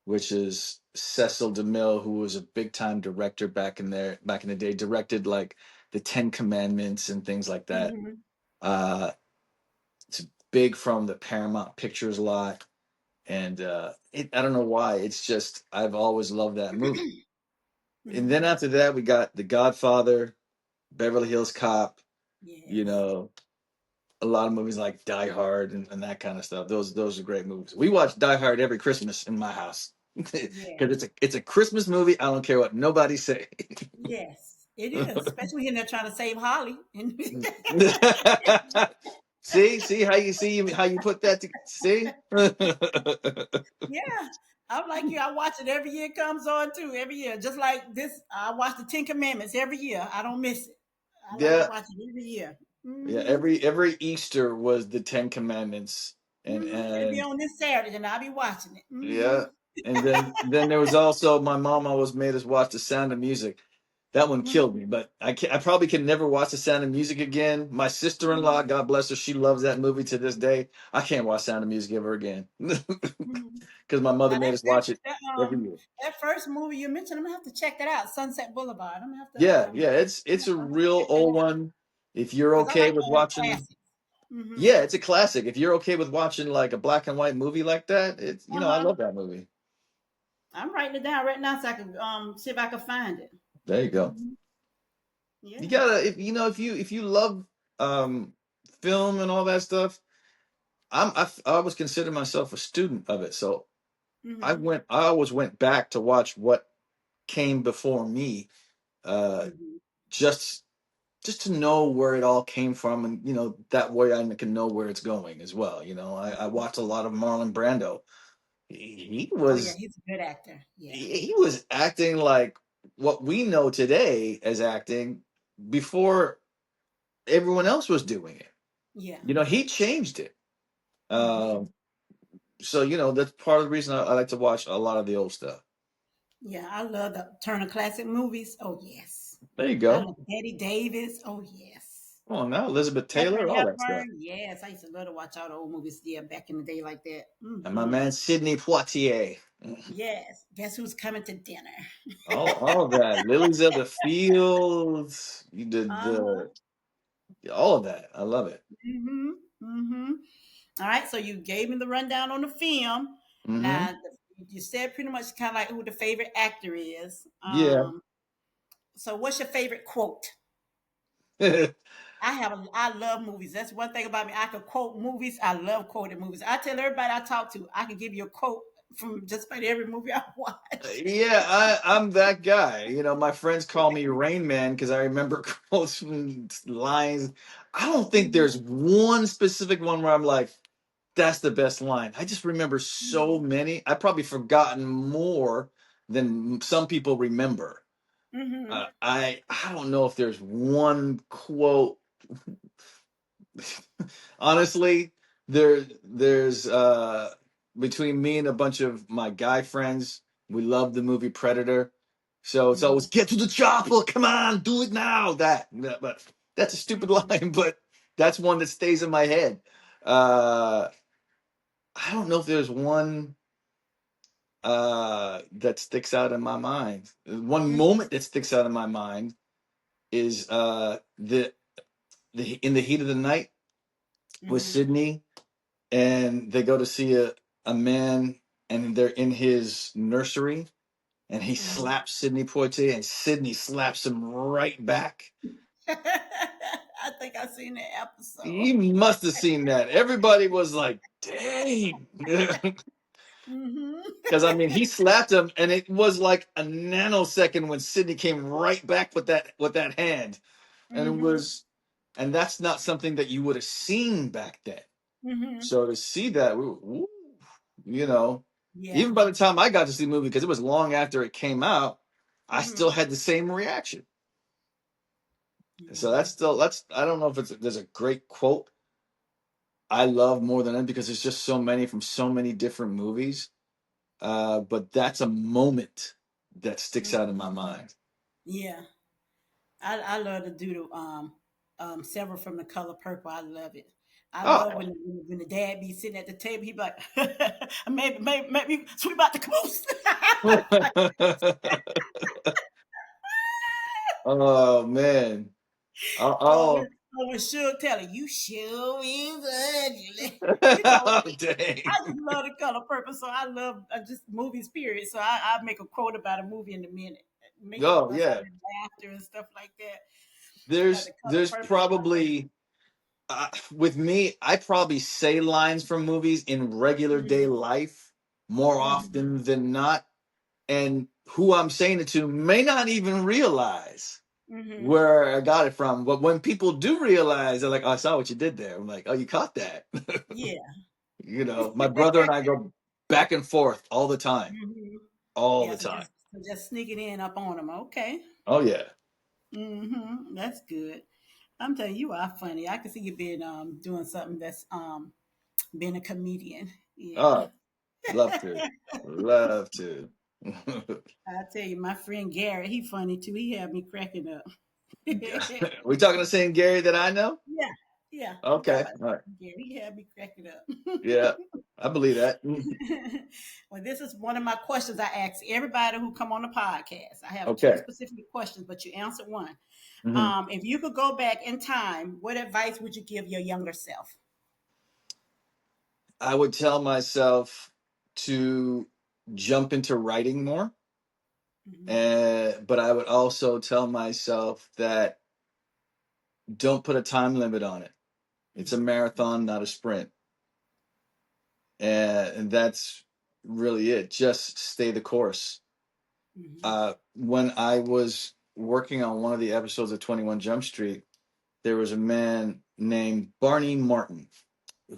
[SPEAKER 1] which is Cecil DeMille, who was a big time director back in the day, directed like the Ten Commandments and things like that.
[SPEAKER 2] Mm-hmm.
[SPEAKER 1] Uh, it's big from the Paramount Pictures lot, and I don't know why. It's just I've always loved that movie. And
[SPEAKER 2] Mm-hmm.
[SPEAKER 1] then after that, we got The Godfather, Beverly Hills Cop. You
[SPEAKER 2] Yes.
[SPEAKER 1] know, a lot of movies like Die Hard and that kind of stuff. Those are great movies. We watch Die Hard every Christmas in my house because
[SPEAKER 2] Yeah.
[SPEAKER 1] it's a Christmas movie. I don't care what nobody say.
[SPEAKER 2] Yes. It is, especially when they're trying to save Holly.
[SPEAKER 1] See how you put that to see.
[SPEAKER 2] Yeah, I'm like you. I watch it every year. It comes on too every year. Just like this, I watch the Ten Commandments every year. I don't miss it. I like to
[SPEAKER 1] Yeah,
[SPEAKER 2] watch it every year.
[SPEAKER 1] yeah.
[SPEAKER 2] Mm-hmm.
[SPEAKER 1] Every Easter was the Ten Commandments, and
[SPEAKER 2] Mm-hmm. It'll be
[SPEAKER 1] and
[SPEAKER 2] on this Saturday, and I'll be watching it. Mm-hmm.
[SPEAKER 1] yeah, and then there was also my mom always made us watch The Sound of Music. That one killed me, but I probably can never watch The Sound of Music again. My sister-in-law,
[SPEAKER 2] Mm-hmm.
[SPEAKER 1] God bless her, she loves that movie to this day. I can't watch Sound of Music ever again
[SPEAKER 2] Mm-hmm.
[SPEAKER 1] because my mother
[SPEAKER 2] Now
[SPEAKER 1] made us watch it every year.
[SPEAKER 2] that first movie you mentioned, I'm gonna have to check that out. Sunset Boulevard. I'm gonna have to
[SPEAKER 1] Yeah, yeah, it's a real
[SPEAKER 2] check that
[SPEAKER 1] old
[SPEAKER 2] out
[SPEAKER 1] one. If you're
[SPEAKER 2] because I
[SPEAKER 1] okay
[SPEAKER 2] like
[SPEAKER 1] with
[SPEAKER 2] old
[SPEAKER 1] watching,
[SPEAKER 2] classics. Mm-hmm.
[SPEAKER 1] yeah, it's a classic. If you're okay with watching like a black and white movie like that,
[SPEAKER 2] Uh
[SPEAKER 1] I
[SPEAKER 2] huh.
[SPEAKER 1] love that movie.
[SPEAKER 2] I'm writing it down right now so I can see if I can find it.
[SPEAKER 1] There you go.
[SPEAKER 2] Mm-hmm.
[SPEAKER 1] You
[SPEAKER 2] Yeah.
[SPEAKER 1] gotta, if you love um film and all that stuff. I always consider myself a student of it, so
[SPEAKER 2] Mm-hmm.
[SPEAKER 1] I always went back to watch what came before me, uh,
[SPEAKER 2] Mm-hmm.
[SPEAKER 1] just just to know where it all came from, and that way I can know where it's going as well. I watched a lot of Marlon Brando. He
[SPEAKER 2] Oh yeah,
[SPEAKER 1] was
[SPEAKER 2] he's a good actor. Yeah.
[SPEAKER 1] he was acting like what we know today as acting before everyone else was doing it.
[SPEAKER 2] Yeah.
[SPEAKER 1] He changed it.
[SPEAKER 2] Mm-hmm.
[SPEAKER 1] Um, so that's part of the reason I like to watch a lot of the old stuff.
[SPEAKER 2] Yeah, I love the Turner classic movies. Oh yes.
[SPEAKER 1] There you
[SPEAKER 2] I
[SPEAKER 1] go.
[SPEAKER 2] love Betty Davis. Oh yes.
[SPEAKER 1] Come on now, Elizabeth Taylor,
[SPEAKER 2] Catherine
[SPEAKER 1] all that stuff.
[SPEAKER 2] Hepburn. Yes, I used to love to watch all the old movies. Yeah, back in the day like that.
[SPEAKER 1] And my man Sidney Poitier.
[SPEAKER 2] Yes. Guess who's coming to dinner?
[SPEAKER 1] All of that. Lilies of the Fields. You did
[SPEAKER 2] Uh-huh.
[SPEAKER 1] the all of that. I love it.
[SPEAKER 2] Mm-hmm. Mm-hmm. All right. So you gave me the rundown on the film.
[SPEAKER 1] Mm-hmm.
[SPEAKER 2] Now you said pretty much kind of like who the favorite actor is.
[SPEAKER 1] Yeah.
[SPEAKER 2] So what's your favorite quote? I love movies. That's one thing about me. I could quote movies. I love quoting movies. I tell everybody I talk to, I can give you a quote from just about every movie I watch.
[SPEAKER 1] Yeah, I'm that guy. You know, my friends call me Rain Man because I remember quotes from lines. I don't think there's
[SPEAKER 2] Mhm,
[SPEAKER 1] one specific one where I'm like, that's the best line. I just remember so
[SPEAKER 2] mhm,
[SPEAKER 1] many. I've probably forgotten more than some people remember.
[SPEAKER 2] mhm,
[SPEAKER 1] I don't know if there's one quote. Honestly, there's between me and a bunch of my guy friends, we love the movie Predator. So it's always
[SPEAKER 2] mhm,
[SPEAKER 1] get to the chopper, come on, do it now. But that's a stupid
[SPEAKER 2] mhm,
[SPEAKER 1] line, but that's one that stays in my head. Uh, I don't know if there's one that sticks out in my mind. One
[SPEAKER 2] mhm,
[SPEAKER 1] moment that sticks out in my mind is the in the heat of the night with
[SPEAKER 2] mhm,
[SPEAKER 1] Sydney, and they go to see a man, and they're in his nursery, and he
[SPEAKER 2] mhm.
[SPEAKER 1] slaps Sidney Poitier, and Sidney slaps him right back.
[SPEAKER 2] I think I've seen that episode.
[SPEAKER 1] You must have seen that. Everybody was like, dang.
[SPEAKER 2] Mhm,
[SPEAKER 1] Because I mean, he slapped him, and it was like a nanosecond when Sidney came right back with that hand, and it
[SPEAKER 2] mhm,
[SPEAKER 1] was, and that's not something that you would have seen back then.
[SPEAKER 2] mhm.
[SPEAKER 1] So to see that, ooh, you know,
[SPEAKER 2] Yeah.
[SPEAKER 1] even by the time I got to see the movie, because it was long after it came out, I still
[SPEAKER 2] Mhm,
[SPEAKER 1] had the same reaction. So
[SPEAKER 2] mhm,
[SPEAKER 1] that's I don't know if there's a great quote I love more than it because there's just so many from so many different movies. But that's a moment that sticks out in
[SPEAKER 2] mhm.
[SPEAKER 1] my mind.
[SPEAKER 2] Yeah. I love to do several from the color purple. I love it. I love
[SPEAKER 1] Oh.
[SPEAKER 2] when the dad be sitting at the table. He be like, maybe sweep out the caboose. Like,
[SPEAKER 1] Oh man.
[SPEAKER 2] oh,
[SPEAKER 1] Oh,
[SPEAKER 2] when Suge tell her, you sure is ugly. You know,
[SPEAKER 1] oh.
[SPEAKER 2] I
[SPEAKER 1] Dang.
[SPEAKER 2] just love the color purple. So I love just movies. Period. So I make a quote about a movie in a minute. Make it
[SPEAKER 1] Oh
[SPEAKER 2] bust out
[SPEAKER 1] yeah.
[SPEAKER 2] in laughter and stuff like that. But the color
[SPEAKER 1] There's
[SPEAKER 2] purple is my favorite.
[SPEAKER 1] probably with me, I probably say lines from movies in regular day
[SPEAKER 2] Mm-hmm.
[SPEAKER 1] life more
[SPEAKER 2] Mm-hmm.
[SPEAKER 1] often than not, and who I'm saying it to may not even realize
[SPEAKER 2] Mm-hmm.
[SPEAKER 1] where I got it from. But when people do realize, they're like, "Oh, I saw what you did there." I'm like, "Oh, you caught that."
[SPEAKER 2] Yeah.
[SPEAKER 1] You know, my brother and I go back and forth all the time,
[SPEAKER 2] Mm-hmm.
[SPEAKER 1] all
[SPEAKER 2] Yeah,
[SPEAKER 1] the time.
[SPEAKER 2] so just sneaking in up on them. Okay.
[SPEAKER 1] Oh yeah.
[SPEAKER 2] Mm-hmm. That's good. I'm telling you, you are funny. I can see you being doing something that's being a comedian. Yeah.
[SPEAKER 1] Oh, love to, love to.
[SPEAKER 2] I tell you, my friend Gary, he funny too. He had me cracking up. Yeah.
[SPEAKER 1] We talking the same Gary that I know?
[SPEAKER 2] Yeah. I'm talking
[SPEAKER 1] Okay,
[SPEAKER 2] about
[SPEAKER 1] all right.
[SPEAKER 2] Gary. He had me cracking up.
[SPEAKER 1] Yeah, I believe that.
[SPEAKER 2] Well, this is one of my questions I ask everybody who come on the podcast. I have two
[SPEAKER 1] Okay.
[SPEAKER 2] specific questions, but you answered one.
[SPEAKER 1] Mhm.
[SPEAKER 2] If you could go back in time, what advice would you give your younger self?
[SPEAKER 1] I would tell myself to jump into writing more,
[SPEAKER 2] Mm-hmm.
[SPEAKER 1] but I would also tell myself that don't put a time limit on it. It's a marathon, not a sprint, and that's really it. Just stay the course.
[SPEAKER 2] Mm-hmm.
[SPEAKER 1] When I was working on one of the episodes of 21 Jump Street, there was a man named Barney Martin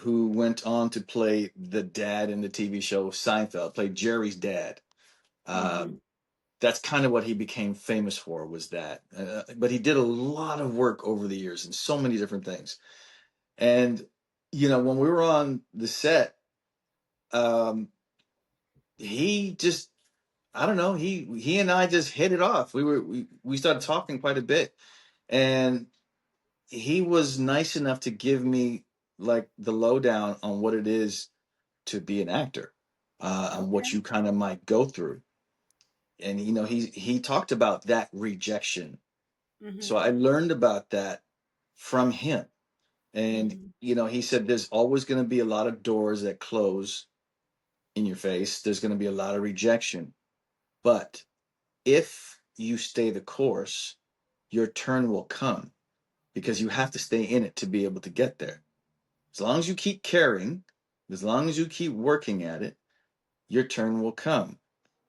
[SPEAKER 1] who went on to play the dad in the TV show Seinfeld, played Jerry's dad.
[SPEAKER 2] Mm-hmm.
[SPEAKER 1] Um, that's kind of what he became famous for was that. But he did a lot of work over the years in so many different things. And you know, when we were on the set, um, he just I don't know. He and I just hit it off. We started talking quite a bit, and he was nice enough to give me like the lowdown on what it is to be an actor, and what
[SPEAKER 2] Okay.
[SPEAKER 1] you kind of might go through. And he talked about that rejection. So
[SPEAKER 2] Mm-hmm.
[SPEAKER 1] I learned about that from him. And
[SPEAKER 2] Mm-hmm.
[SPEAKER 1] he said there's always going to be a lot of doors that close in your face. There's going to be a lot of rejection. But if you stay the course, your turn will come because you
[SPEAKER 2] Mm-hmm.
[SPEAKER 1] have to stay in it to be able to get there. As long as you keep caring, as long as you keep working at it, your turn will come.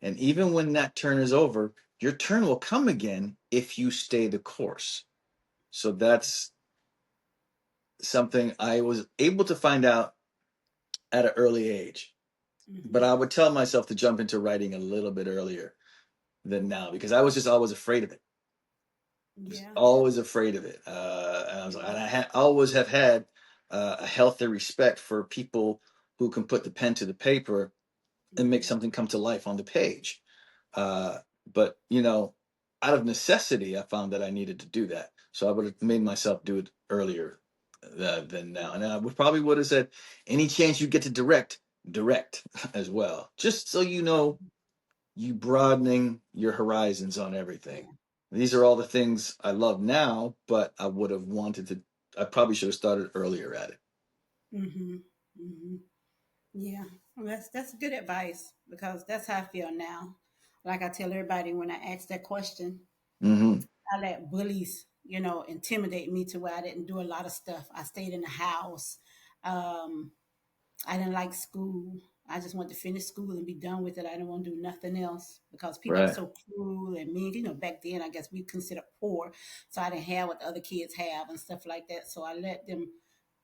[SPEAKER 1] And even when that turn is over, your turn will come again if you stay the course. So that's something I was able to find out at an early age. But
[SPEAKER 2] Mm-hmm.
[SPEAKER 1] I would tell myself to jump into writing a little bit earlier than now because I was just always afraid of it. Was
[SPEAKER 2] Yeah.
[SPEAKER 1] always afraid of it. And I was
[SPEAKER 2] Yeah.
[SPEAKER 1] and always have had a healthy respect for people who can put the pen to the paper and make
[SPEAKER 2] Mm-hmm.
[SPEAKER 1] something come to life on the page. Uh, but out of necessity, I found that I needed to do that. So I would have made myself do it earlier than now, and I would have said, any chance you get to direct as well, just so you broadening your horizons on everything.
[SPEAKER 2] Yeah.
[SPEAKER 1] These are all the things I love now, but I would have wanted to. I probably should have started earlier at it.
[SPEAKER 2] Mm-hmm. Mm-hmm. Yeah. Well, that's good advice because that's how I feel now. Like I tell everybody when I ask that question,
[SPEAKER 1] Hmm.
[SPEAKER 2] I let bullies, intimidate me to where I didn't do a lot of stuff. I stayed in the house. Um, I didn't like school. I just wanted to finish school and be done with it. I didn't want to do nothing else because people are
[SPEAKER 1] Right.
[SPEAKER 2] so cruel and mean. Back then, I guess we considered poor. So I didn't have what the other kids have and stuff like that. So I let them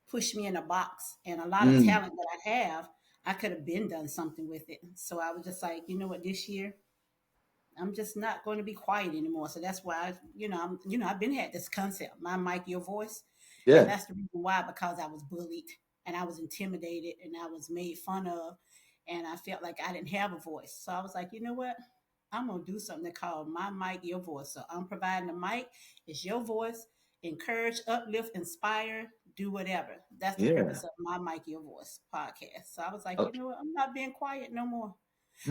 [SPEAKER 2] push me in a box. And a lot of
[SPEAKER 1] Mm.
[SPEAKER 2] talent that I have, I could have been done something with it. So I was just like, you know what, this year, I'm just not going to be quiet anymore. So that's why, I've been had this concept, my mic, your voice. And
[SPEAKER 1] Yeah.
[SPEAKER 2] that's the reason why, because I was bullied and I was intimidated and I was made fun of. And I felt like I didn't have a voice. So I was like, you know what? I'm going to do something called my mic, your voice. So I'm providing the mic. It's your voice. Encourage, uplift, inspire, do whatever. That's the
[SPEAKER 1] Yeah.
[SPEAKER 2] purpose of my mic, your voice podcast. So I was like, you
[SPEAKER 1] Okay.
[SPEAKER 2] know what? I'm not being quiet no more.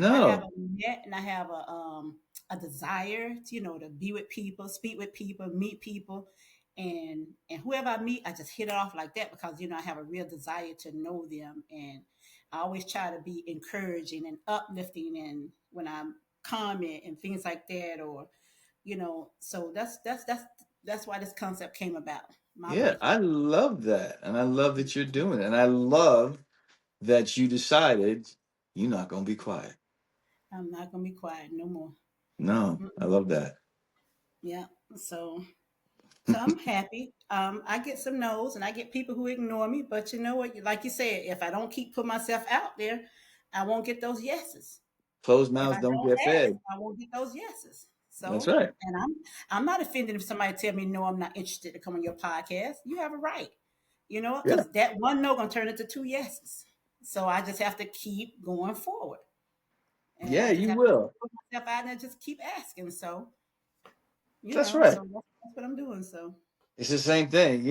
[SPEAKER 2] I have
[SPEAKER 1] No.
[SPEAKER 2] a net and I have a desire to, to be with people, speak with people, meet people, and whoever I meet, I just hit it off like that because I have a real desire to know them, and I always try to be encouraging and uplifting, and when I'm comment and things like that, or so that's why this concept came about. My
[SPEAKER 1] Yeah,
[SPEAKER 2] mic,
[SPEAKER 1] I love that. And I love that you're doing it. And I love that you decided you're not going to be quiet.
[SPEAKER 2] I'm not gonna be quiet no more.
[SPEAKER 1] No, I
[SPEAKER 2] Mm-mm.
[SPEAKER 1] love that.
[SPEAKER 2] Yeah, so I'm happy. I get some no's and I get people who ignore me, but you know what? Like you said, if I don't keep putting myself out there, I won't get those yeses.
[SPEAKER 1] Closed
[SPEAKER 2] If
[SPEAKER 1] mouths
[SPEAKER 2] I
[SPEAKER 1] don't
[SPEAKER 2] don't
[SPEAKER 1] get
[SPEAKER 2] ask,
[SPEAKER 1] fed.
[SPEAKER 2] I won't get those yeses.
[SPEAKER 1] That's
[SPEAKER 2] So,
[SPEAKER 1] right.
[SPEAKER 2] and I'm not offended if somebody tell me no, I'm not interested to come on your podcast. You have a right,
[SPEAKER 1] Yeah.
[SPEAKER 2] because that one no gonna turn into two yeses. So I just have to keep going forward, and
[SPEAKER 1] Yeah,
[SPEAKER 2] I just
[SPEAKER 1] you
[SPEAKER 2] have to
[SPEAKER 1] will.
[SPEAKER 2] put myself out there and just keep asking. So
[SPEAKER 1] That's
[SPEAKER 2] so
[SPEAKER 1] right.
[SPEAKER 2] that's what I'm doing. So.
[SPEAKER 1] It's the same thing.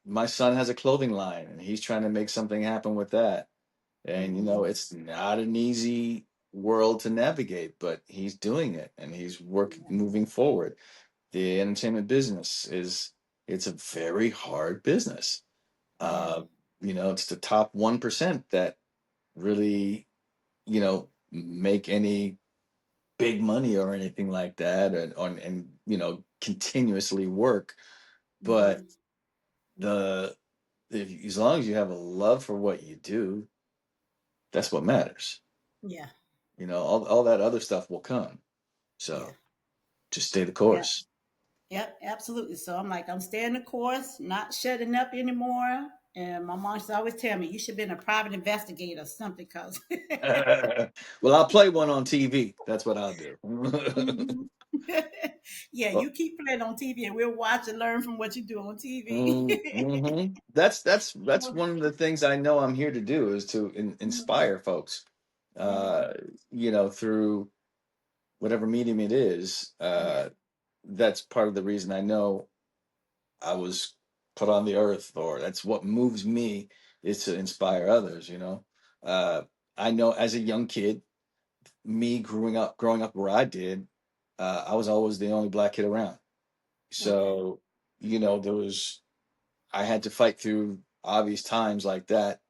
[SPEAKER 1] My son has a clothing line and he's trying to make something happen with that. And,
[SPEAKER 2] Hmm.
[SPEAKER 1] it's not an easy world to navigate, but he's doing it and he's
[SPEAKER 2] Yeah.
[SPEAKER 1] moving forward. The entertainment business it's a very hard business.
[SPEAKER 2] Yeah.
[SPEAKER 1] Uh, it's the top 1% that really, make any big money or anything like that, and continuously work. But
[SPEAKER 2] Hmm.
[SPEAKER 1] the as long as you have a love for what you do, that's what matters.
[SPEAKER 2] Yeah.
[SPEAKER 1] All that other stuff will come.
[SPEAKER 2] Yeah.
[SPEAKER 1] So just stay the
[SPEAKER 2] Yeah.
[SPEAKER 1] course.
[SPEAKER 2] Yep. Absolutely. So I'm like, I'm staying the course, not shutting up anymore. And my mom used to always tell me, you should have been a private investigator or something, cause.
[SPEAKER 1] Well, I'll play one on TV. That's what I'll do.
[SPEAKER 2] Mhm. Yeah,
[SPEAKER 1] Well,
[SPEAKER 2] you keep playing on TV, and we'll watch and learn from what you do on TV.
[SPEAKER 1] That's one of the things I know I'm here to do is to inspire folks.
[SPEAKER 2] Mm-hmm.
[SPEAKER 1] uh, through whatever medium it is.
[SPEAKER 2] Yeah.
[SPEAKER 1] That's part of the reason I know I was put on the earth, or that's what moves me, is to inspire others. Uh, I know as a young kid, me growing up where I did, I was always the only black kid around.
[SPEAKER 2] Okay.
[SPEAKER 1] So, there was I had to fight through obvious times like that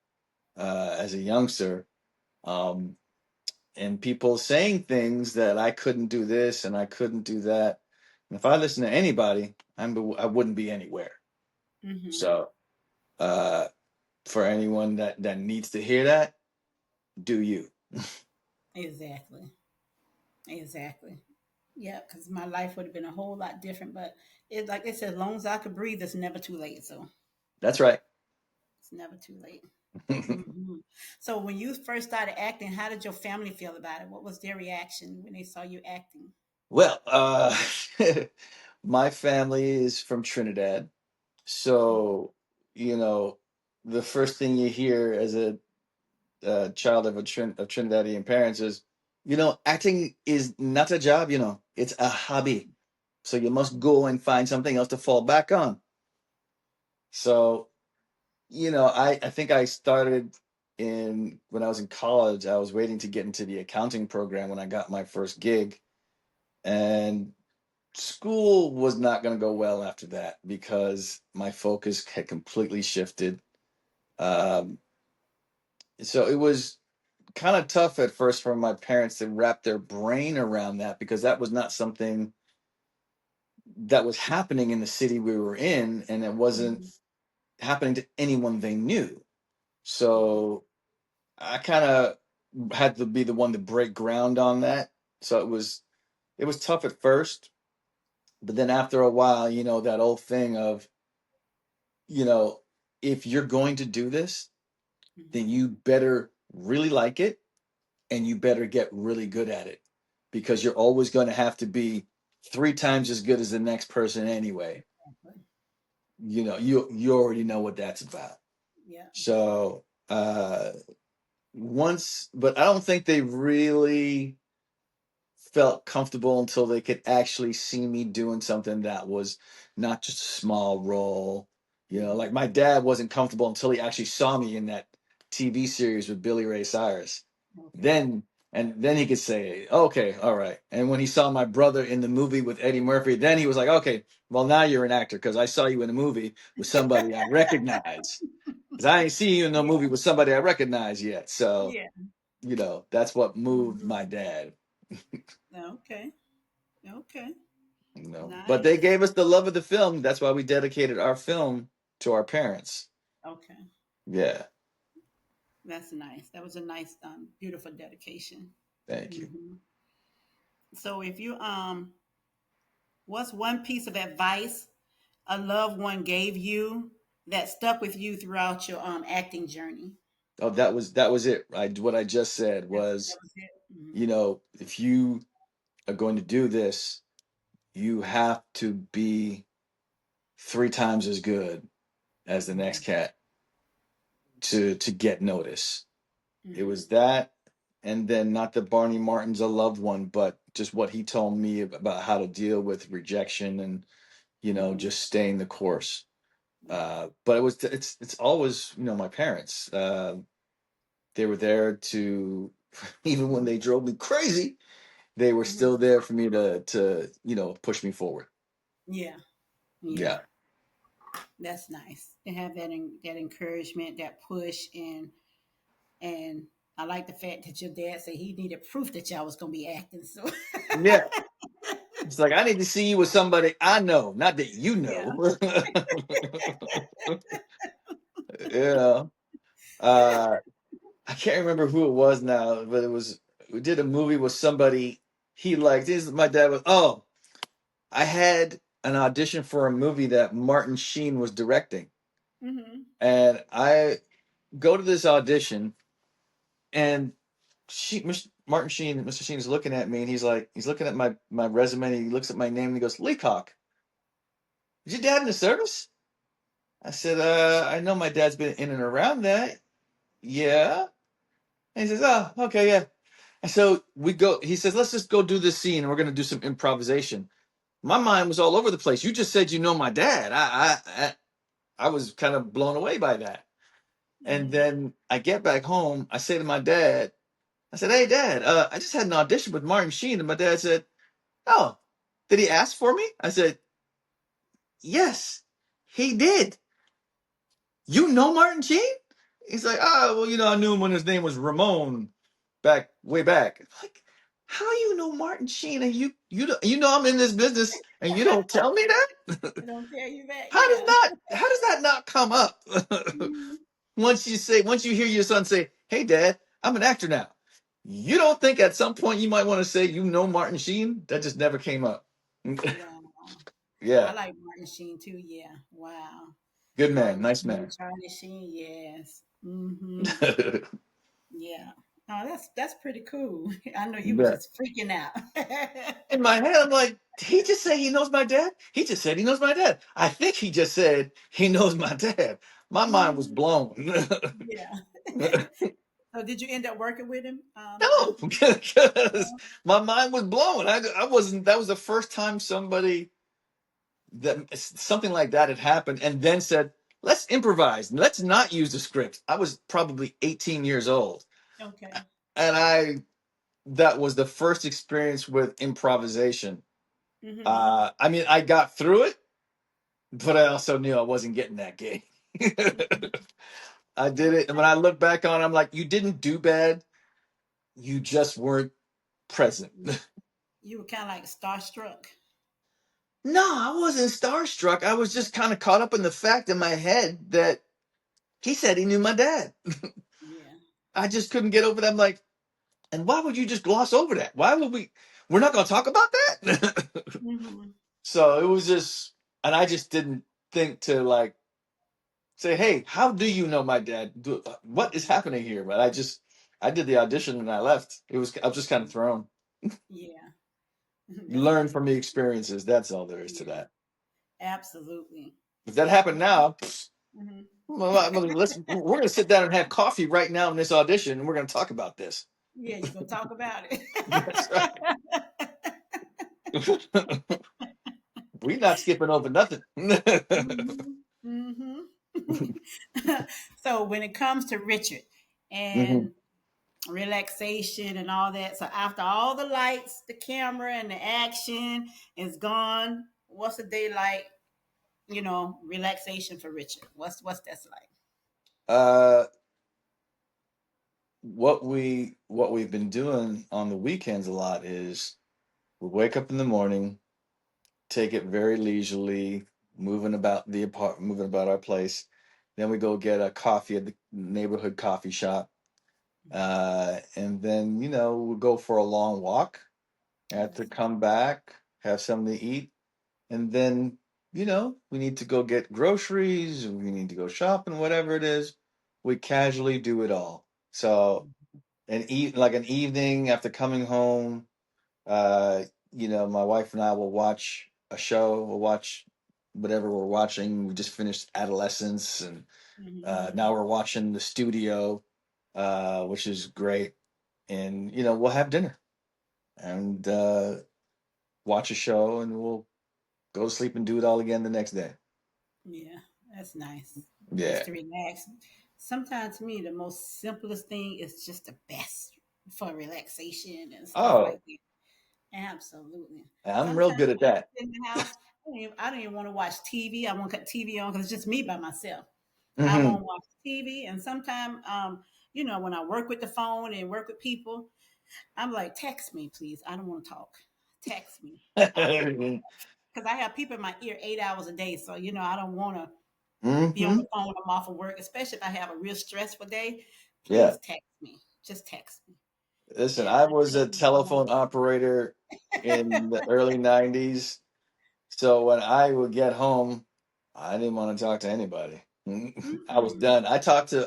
[SPEAKER 1] as a youngster, um, and people saying things that I couldn't do this and I couldn't do that. And if I listened to anybody, I wouldn't be anywhere.
[SPEAKER 2] Mm-hmm.
[SPEAKER 1] So, uh, for anyone that needs to hear that, do you?
[SPEAKER 2] Exactly. Exactly. Yeah, because my life would have been a whole lot different. But it, like I said, as long as I could breathe, it's never too late. So
[SPEAKER 1] That's right.
[SPEAKER 2] it's never too late. Hmm. So when you first started acting, how did your family feel about it? What was their reaction when they saw you acting?
[SPEAKER 1] Well, my family is from Trinidad. So, you know, the first thing you hear as a child of of Trinidadian parents is, acting is not a job, it's a hobby. So you must go and find something else to fall back on. So, I think I started when I was in college. I was waiting to get into the accounting program when I got my first gig. And school was not going to go well after that because my focus had completely shifted. Um, so it was kind of tough at first for my parents to wrap their brain around that, because that was not something that was happening in the city we were in, and it wasn't
[SPEAKER 2] Mm-hmm.
[SPEAKER 1] happening to anyone they knew.
[SPEAKER 2] Mm-hmm.
[SPEAKER 1] So I kind of had to be the one to break ground on that. So it was tough at first, but then after a while, that old thing of, you know, if you're going to do this, then
[SPEAKER 2] Mm-hmm.
[SPEAKER 1] you better really like it, and you better get really good at it, because you're always going to have to be three times as good as the next person anyway.
[SPEAKER 2] Exactly.
[SPEAKER 1] You already know what that's about.
[SPEAKER 2] Yeah.
[SPEAKER 1] So once, but I don't think they really felt comfortable until they could actually see me doing something that was not just a small role. Like
[SPEAKER 2] Mm-hmm.
[SPEAKER 1] my dad wasn't comfortable until he actually saw me in that TV series with Billy Ray Cyrus.
[SPEAKER 2] Okay.
[SPEAKER 1] Then he could say, "Okay, all right." And when he saw my brother in the movie with Eddie Murphy, then he was like, "Okay, well now you're an actor because I saw you in a movie with somebody I recognize. Because I ain't seen you in no movie
[SPEAKER 2] Yeah.
[SPEAKER 1] with somebody I recognize yet." So
[SPEAKER 2] Yeah.
[SPEAKER 1] that's what moved
[SPEAKER 2] Mm-hmm.
[SPEAKER 1] my dad.
[SPEAKER 2] Okay. Okay.
[SPEAKER 1] But they
[SPEAKER 2] Nice.
[SPEAKER 1] gave us the love of the film. That's why we dedicated our film to our parents.
[SPEAKER 2] Okay.
[SPEAKER 1] Yeah,
[SPEAKER 2] That's nice. That was a nice, beautiful dedication.
[SPEAKER 1] thank you.
[SPEAKER 2] Hmm. So if you what's one piece of advice a loved one gave you that stuck with you throughout your acting journey?
[SPEAKER 1] Oh, that was it. What I just said
[SPEAKER 2] That
[SPEAKER 1] was,
[SPEAKER 2] was it. Hmm.
[SPEAKER 1] if you are going to do this, you have to be three times as good as the next
[SPEAKER 2] Hmm.
[SPEAKER 1] cat to get notice. It
[SPEAKER 2] Hmm.
[SPEAKER 1] was that, and then not that Barney Martin's a loved one, but just what he told me about how to deal with rejection, and
[SPEAKER 2] Hmm.
[SPEAKER 1] just staying the course.
[SPEAKER 2] Yeah.
[SPEAKER 1] But it's always, my parents. They were there to even when they drove me crazy, they were
[SPEAKER 2] Hmm.
[SPEAKER 1] still there for me to push me forward.
[SPEAKER 2] Yeah. Yeah.
[SPEAKER 1] Yeah.
[SPEAKER 2] That's nice to have that encouragement, that push, and I like the fact that your dad said he needed proof that y'all was gonna be acting. So
[SPEAKER 1] Yeah. It's like, I need to see you with somebody I know, not that you
[SPEAKER 2] yeah.
[SPEAKER 1] know. Yeah. Uh, I can't remember who it was now, but we did a movie with somebody he liked. My dad was, oh, I had an audition for a movie that Martin Sheen was directing.
[SPEAKER 2] Hmm.
[SPEAKER 1] And I go to this audition, and Martin Sheen, Mr. Sheen is looking at me, and he's looking at my resume, and he looks at my name, and he goes, Leacock, is your dad in the service? I said, I know my dad's been in and around that. Yeah. And he says, oh, okay, yeah. And so we go. He says, "Let's just go do this scene, and we're going to do some improvisation." My mind was all over the place. You just said you know my dad. I was kind of blown away by that. And
[SPEAKER 2] Mm-hmm.
[SPEAKER 1] then I get back home. I say to my dad, I said, "Hey, Dad, I just had an audition with Martin Sheen." And my dad said, "Oh, did he ask for me?" I said, "Yes, he did. You know Martin Sheen?" He's like, "Oh, well, I knew him when his name was Ramon back way back." I'm like, how you know Martin Sheen and you know I'm in this business and you don't tell me that?
[SPEAKER 2] They don't tell you that,
[SPEAKER 1] How does
[SPEAKER 2] yeah.
[SPEAKER 1] not how does that not come up?
[SPEAKER 2] Mm-hmm.
[SPEAKER 1] Once you hear your son say, "Hey, Dad, I'm an actor now," you don't think at some point you might want to say you know Martin Sheen? That just never came up.
[SPEAKER 2] Wow. I
[SPEAKER 1] Yeah,
[SPEAKER 2] like Martin Sheen too. Yeah. Wow.
[SPEAKER 1] good man,
[SPEAKER 2] Martin
[SPEAKER 1] nice
[SPEAKER 2] Sheen,
[SPEAKER 1] man.
[SPEAKER 2] Charlie Sheen. Yes. Mm-hmm. Yeah. Oh, that's pretty cool. I know you were
[SPEAKER 1] Yeah.
[SPEAKER 2] just freaking out.
[SPEAKER 1] In my head, I'm like, did he just say he knows my dad? He just said he knows my dad. I think he just said he knows my dad. My mind was
[SPEAKER 2] Mhm.
[SPEAKER 1] blown.
[SPEAKER 2] Yeah. So did you end up working with him
[SPEAKER 1] No,
[SPEAKER 2] after?
[SPEAKER 1] because
[SPEAKER 2] No?
[SPEAKER 1] my mind was blown. I wasn't. That was the first time something like that had happened, and then said, "Let's improvise. Let's not use the script." I was probably 18 years old,
[SPEAKER 2] Okay.
[SPEAKER 1] and that was the first experience with improvisation.
[SPEAKER 2] Mm-hmm.
[SPEAKER 1] I mean, I got through it, but I also knew I wasn't getting that gig.
[SPEAKER 2] Mm-hmm.
[SPEAKER 1] I did it, and when
[SPEAKER 2] Okay.
[SPEAKER 1] I look back on it, I'm like, you didn't do bad. You just weren't present.
[SPEAKER 2] You were kind of like starstruck.
[SPEAKER 1] No, I wasn't starstruck. I was just kind of caught up in the fact in my head that he said he knew my dad.
[SPEAKER 2] Yeah.
[SPEAKER 1] I just couldn't get over that. I'm like, and why would you just gloss over that? Why would we? We're not going to talk about that.
[SPEAKER 2] Mm-hmm.
[SPEAKER 1] So it was just, and I just didn't think to like say, "Hey, how do you know my dad? What is
[SPEAKER 2] Mm-hmm.
[SPEAKER 1] happening here?" But I did the audition and I left. I was just kind of thrown.
[SPEAKER 2] Yeah. That's
[SPEAKER 1] Learn
[SPEAKER 2] nice.
[SPEAKER 1] from the experiences. That's all there is to
[SPEAKER 2] Yeah.
[SPEAKER 1] that.
[SPEAKER 2] Absolutely.
[SPEAKER 1] If that happened now,
[SPEAKER 2] Mm-hmm.
[SPEAKER 1] well, we're going to sit down and have coffee right now in this audition, and we're going to talk about this.
[SPEAKER 2] Yeah, you're gonna talk about it.
[SPEAKER 1] That's right. We're not skipping over nothing.
[SPEAKER 2] Hmm. Hmm. So when it comes to Richard
[SPEAKER 1] Mhm.
[SPEAKER 2] and relaxation and all that, so after all the lights, the camera, and the action is gone, what's a day like? Relaxation for Richard. What's that's like?
[SPEAKER 1] uh, what we've been doing on the weekends a lot is we wake up in the morning, take it very leisurely, moving about our place. Then we go get a coffee at the neighborhood coffee shop, and then we'll go for a long walk. Have to
[SPEAKER 2] Yes.
[SPEAKER 1] come back, have something to eat, and then we need to go get groceries. We need to go shopping, whatever it is. We casually do it all. So an evening after coming home. Uh, my wife and I will watch a show. We'll watch whatever we're watching. We just finished Adolescence, and
[SPEAKER 2] Mm-hmm.
[SPEAKER 1] now we're watching The Studio, which is great. And we'll have dinner and watch a show, and we'll go to sleep and do it all again the next day.
[SPEAKER 2] Yeah, that's nice. Just
[SPEAKER 1] Yeah.
[SPEAKER 2] to relax. Sometimes to me, the most simplest thing is just the best for relaxation and stuff like
[SPEAKER 1] Oh,
[SPEAKER 2] that. Absolutely.
[SPEAKER 1] I'm real
[SPEAKER 2] Sometimes
[SPEAKER 1] good at
[SPEAKER 2] when I
[SPEAKER 1] that.
[SPEAKER 2] sit in the house, I don't even want to watch TV. I won't cut TV on because it's just me by myself. I
[SPEAKER 1] Hmm.
[SPEAKER 2] won't watch TV. And sometimes, when I work with the phone and work with people, I'm like, text me, please. I don't want to talk. Text me. I don't because I have people in my ear 8 hours a day. So, I don't want to be on
[SPEAKER 1] Hmm.
[SPEAKER 2] the phone when I'm off of work, especially if I have a real stressful day.
[SPEAKER 1] Yeah.
[SPEAKER 2] Please text me. Just text me.
[SPEAKER 1] Listen,
[SPEAKER 2] And
[SPEAKER 1] I
[SPEAKER 2] I
[SPEAKER 1] was a
[SPEAKER 2] tell people all
[SPEAKER 1] telephone operator in the early 90s. So when I would get home, I didn't want to talk to anybody. I was
[SPEAKER 2] mm-hmm.
[SPEAKER 1] done.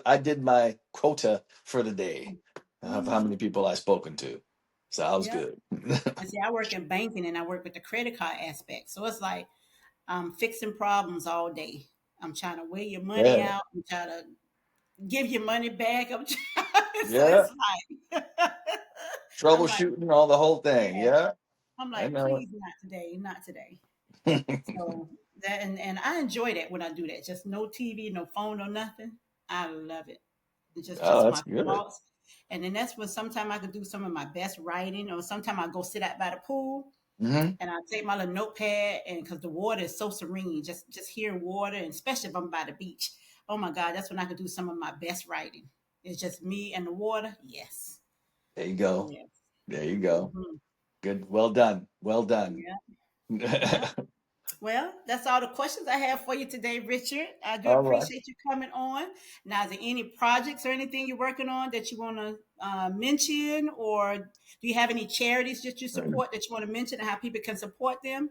[SPEAKER 1] I did my quota for the day of how
[SPEAKER 2] Mm-hmm.
[SPEAKER 1] many people I spoken to. So I was
[SPEAKER 2] Yep.
[SPEAKER 1] good.
[SPEAKER 2] And see, I work in banking and I work with the credit card aspect. So it's like I'm fixing problems all day. I'm trying to weigh your money
[SPEAKER 1] Yeah.
[SPEAKER 2] out. I'm trying to give your money back. So
[SPEAKER 1] Yeah.
[SPEAKER 2] it's like I'm like,
[SPEAKER 1] troubleshooting, all the whole thing.
[SPEAKER 2] yes.
[SPEAKER 1] Yeah,
[SPEAKER 2] I'm
[SPEAKER 1] I
[SPEAKER 2] like,
[SPEAKER 1] know
[SPEAKER 2] please, not today, not today.
[SPEAKER 1] it.
[SPEAKER 2] So that and I enjoy that when I do that. Just no TV, no phone, no nothing. I love it. It's
[SPEAKER 1] Oh,
[SPEAKER 2] just
[SPEAKER 1] that's
[SPEAKER 2] my
[SPEAKER 1] good.
[SPEAKER 2] thoughts. And then that's when sometimes I could do some of my best writing, or sometimes I go sit out by the pool
[SPEAKER 1] Hmm.
[SPEAKER 2] and I take my little notepad, and because the water is so serene, just hearing water, and especially if I'm by the beach. Oh my God, that's when I could do some of my best writing. It's just me and the water. Yes.
[SPEAKER 1] There you go.
[SPEAKER 2] Yes.
[SPEAKER 1] There you go.
[SPEAKER 2] Hmm.
[SPEAKER 1] Good. Well done. Well done.
[SPEAKER 2] Yeah. Yeah. Well, that's all the questions I have for you today, Richard. I do
[SPEAKER 1] All right.
[SPEAKER 2] appreciate you coming on. Now, is there any projects or anything you're working on that you want to mention, or do you have any charities that you support that you want to mention and how people can support them?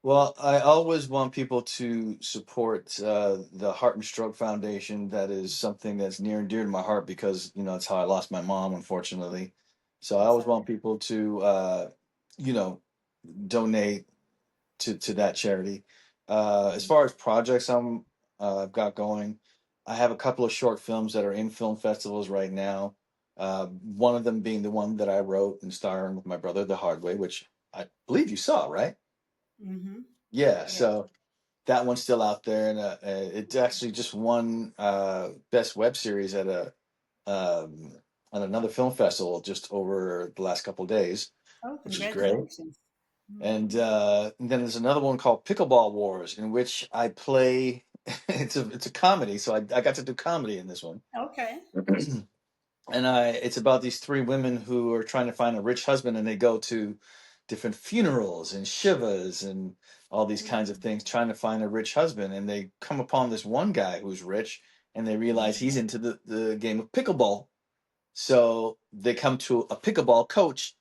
[SPEAKER 1] Well, I always want people to support the Heart and Stroke Foundation. That is something that's near and dear to my heart because, it's how I lost my mom, unfortunately. So I
[SPEAKER 2] I'm
[SPEAKER 1] always
[SPEAKER 2] sorry.
[SPEAKER 1] want people to, you know, donate to that charity. As
[SPEAKER 2] Mhm.
[SPEAKER 1] far as projects I've got going, I have a couple of short films that are in film festivals right now. One of them being the one that I wrote and starring with my brother, The Hard Way, which I believe you saw, right?
[SPEAKER 2] Mhm.
[SPEAKER 1] Yeah,
[SPEAKER 2] Yeah.
[SPEAKER 1] so that one's still out there, and it actually just won best web series um, at another film festival just over the last couple of days,
[SPEAKER 2] Oh,
[SPEAKER 1] which is great.
[SPEAKER 2] congratulations.
[SPEAKER 1] And,
[SPEAKER 2] Mhm.
[SPEAKER 1] then there's another one called Pickleball Wars, in which I play. It's a comedy, so I got to do comedy in this one.
[SPEAKER 2] Okay.
[SPEAKER 1] And it's about these three women who are trying to find a rich husband, and they go to different funerals and shivas and all these kinds of
[SPEAKER 2] Mhm.
[SPEAKER 1] things, trying to find a rich husband. And they come upon this one guy who's rich, and they realize
[SPEAKER 2] Mhm.
[SPEAKER 1] he's into the game of pickleball. So they come to a pickleball coach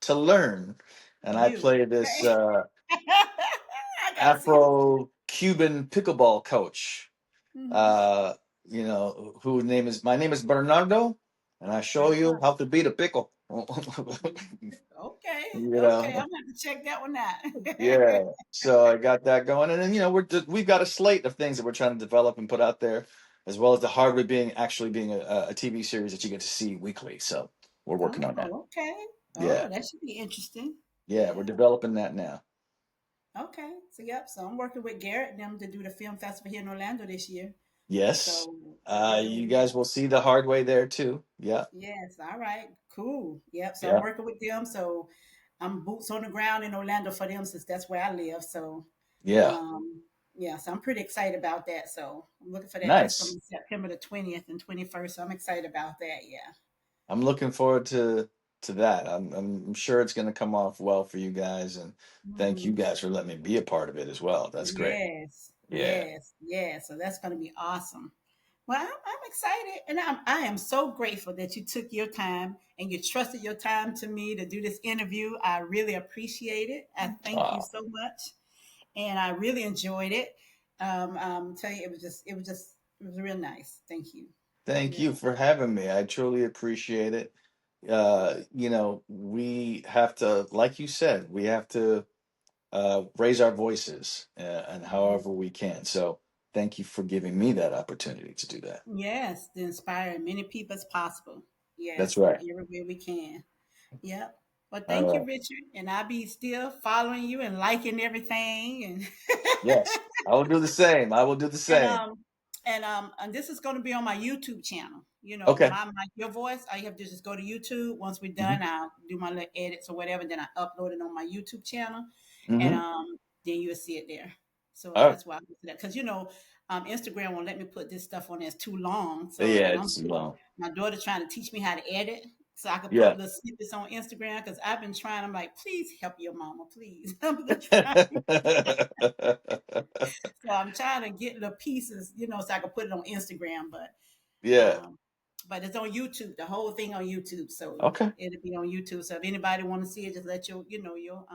[SPEAKER 1] to learn. And I
[SPEAKER 2] You.
[SPEAKER 1] play this
[SPEAKER 2] Okay. I gotta see this.
[SPEAKER 1] Afro Cuban pickleball coach.
[SPEAKER 2] Mhm.
[SPEAKER 1] Uh, whose name is my name is Bernardo, and I show you how to beat a pickle.
[SPEAKER 2] Okay.
[SPEAKER 1] you
[SPEAKER 2] Okay.
[SPEAKER 1] know,
[SPEAKER 2] I'm gonna have to check that one out.
[SPEAKER 1] yeah. So I got that going, and then we've got a slate of things that we're trying to develop and put out there, as well as the hardware being a TV series that you get to see weekly. So we're working on that.
[SPEAKER 2] Oh, okay.
[SPEAKER 1] Yeah,
[SPEAKER 2] Oh, that should be interesting.
[SPEAKER 1] yeah, we're
[SPEAKER 2] Yeah.
[SPEAKER 1] developing that now.
[SPEAKER 2] Okay. So yep. So I'm working with Garrett and them to do the film festival here in Orlando this year.
[SPEAKER 1] Yes,
[SPEAKER 2] So we're working
[SPEAKER 1] you
[SPEAKER 2] with
[SPEAKER 1] guys will see the hard way there too. Yeah,
[SPEAKER 2] yes. All right. Cool. Yep. So I'm
[SPEAKER 1] yeah,
[SPEAKER 2] working with them. So I'm boots on the ground in Orlando for them since that's where I live. So
[SPEAKER 1] yeah.
[SPEAKER 2] um yeah, so I'm pretty excited about that. So I'm looking for that. That's gonna
[SPEAKER 1] Nice.
[SPEAKER 2] be September the 20th and 21st. So I'm excited about that. Yeah.
[SPEAKER 1] I'm looking forward to that. I'm sure it's going to come off well for you guys, and thank you
[SPEAKER 2] Mhm.
[SPEAKER 1] guys for letting me be a part of it as well. That's great.
[SPEAKER 2] Yes,
[SPEAKER 1] Yeah.
[SPEAKER 2] yes, yes. So that's going to be awesome. Well, I'm excited, and I am so grateful that you took your time and you trusted your time to me to do this interview. I really appreciate it. I thank you
[SPEAKER 1] Ah,
[SPEAKER 2] so much, and I really enjoyed it. Tell you, it was real nice. Thank you.
[SPEAKER 1] thank you
[SPEAKER 2] Yeah.
[SPEAKER 1] for having me. I truly appreciate it. We have to, like you said, we have to raise our voices and however we can. So thank you for giving me that opportunity to do that.
[SPEAKER 2] Yes, to inspire as many people as possible.
[SPEAKER 1] That's
[SPEAKER 2] Yes, in
[SPEAKER 1] right.
[SPEAKER 2] every way we can. Yep. Well,
[SPEAKER 1] All
[SPEAKER 2] thank you,
[SPEAKER 1] right.
[SPEAKER 2] Richard. And I'll be still following you and liking everything. And
[SPEAKER 1] Yes, I will do the same. I will do the
[SPEAKER 2] and
[SPEAKER 1] same.
[SPEAKER 2] um and this is going to be on my YouTube channel.
[SPEAKER 1] Okay.
[SPEAKER 2] My your voice. I have to just go to YouTube. Once we're
[SPEAKER 1] Hmm.
[SPEAKER 2] done, I'll do my little edits or whatever. Then I upload it on my YouTube channel, and
[SPEAKER 1] Hmm.
[SPEAKER 2] then you'll see it there. So
[SPEAKER 1] All right.
[SPEAKER 2] that's why I do that because Instagram won't let me put this stuff on there. It's too long. So
[SPEAKER 1] Yeah,
[SPEAKER 2] and I'm
[SPEAKER 1] it's long.
[SPEAKER 2] my daughter trying to teach me how to edit. So I could put
[SPEAKER 1] Yeah.
[SPEAKER 2] little snippets on Instagram because I've been trying. I'm like, please help your mama, please. I'm just trying. So I'm trying to get little pieces, so I can put it on Instagram.
[SPEAKER 1] Yeah.
[SPEAKER 2] Um, but it's on YouTube, the whole thing on YouTube. So
[SPEAKER 1] Okay.
[SPEAKER 2] it'll be on YouTube. So if anybody want to see it, just let your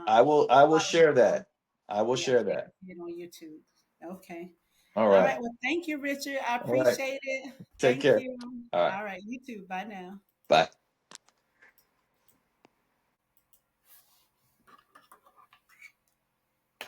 [SPEAKER 1] I will
[SPEAKER 2] followers
[SPEAKER 1] share
[SPEAKER 2] know.
[SPEAKER 1] that. I will
[SPEAKER 2] Yeah,
[SPEAKER 1] share
[SPEAKER 2] they can
[SPEAKER 1] that.
[SPEAKER 2] see it on YouTube. Okay.
[SPEAKER 1] All
[SPEAKER 2] All
[SPEAKER 1] right.
[SPEAKER 2] right. Well, thank you, Richard. I
[SPEAKER 1] All right.
[SPEAKER 2] appreciate it.
[SPEAKER 1] Take
[SPEAKER 2] Thank
[SPEAKER 1] care.
[SPEAKER 2] you.
[SPEAKER 1] All right.
[SPEAKER 2] All right. You too. Bye now.
[SPEAKER 1] Bye.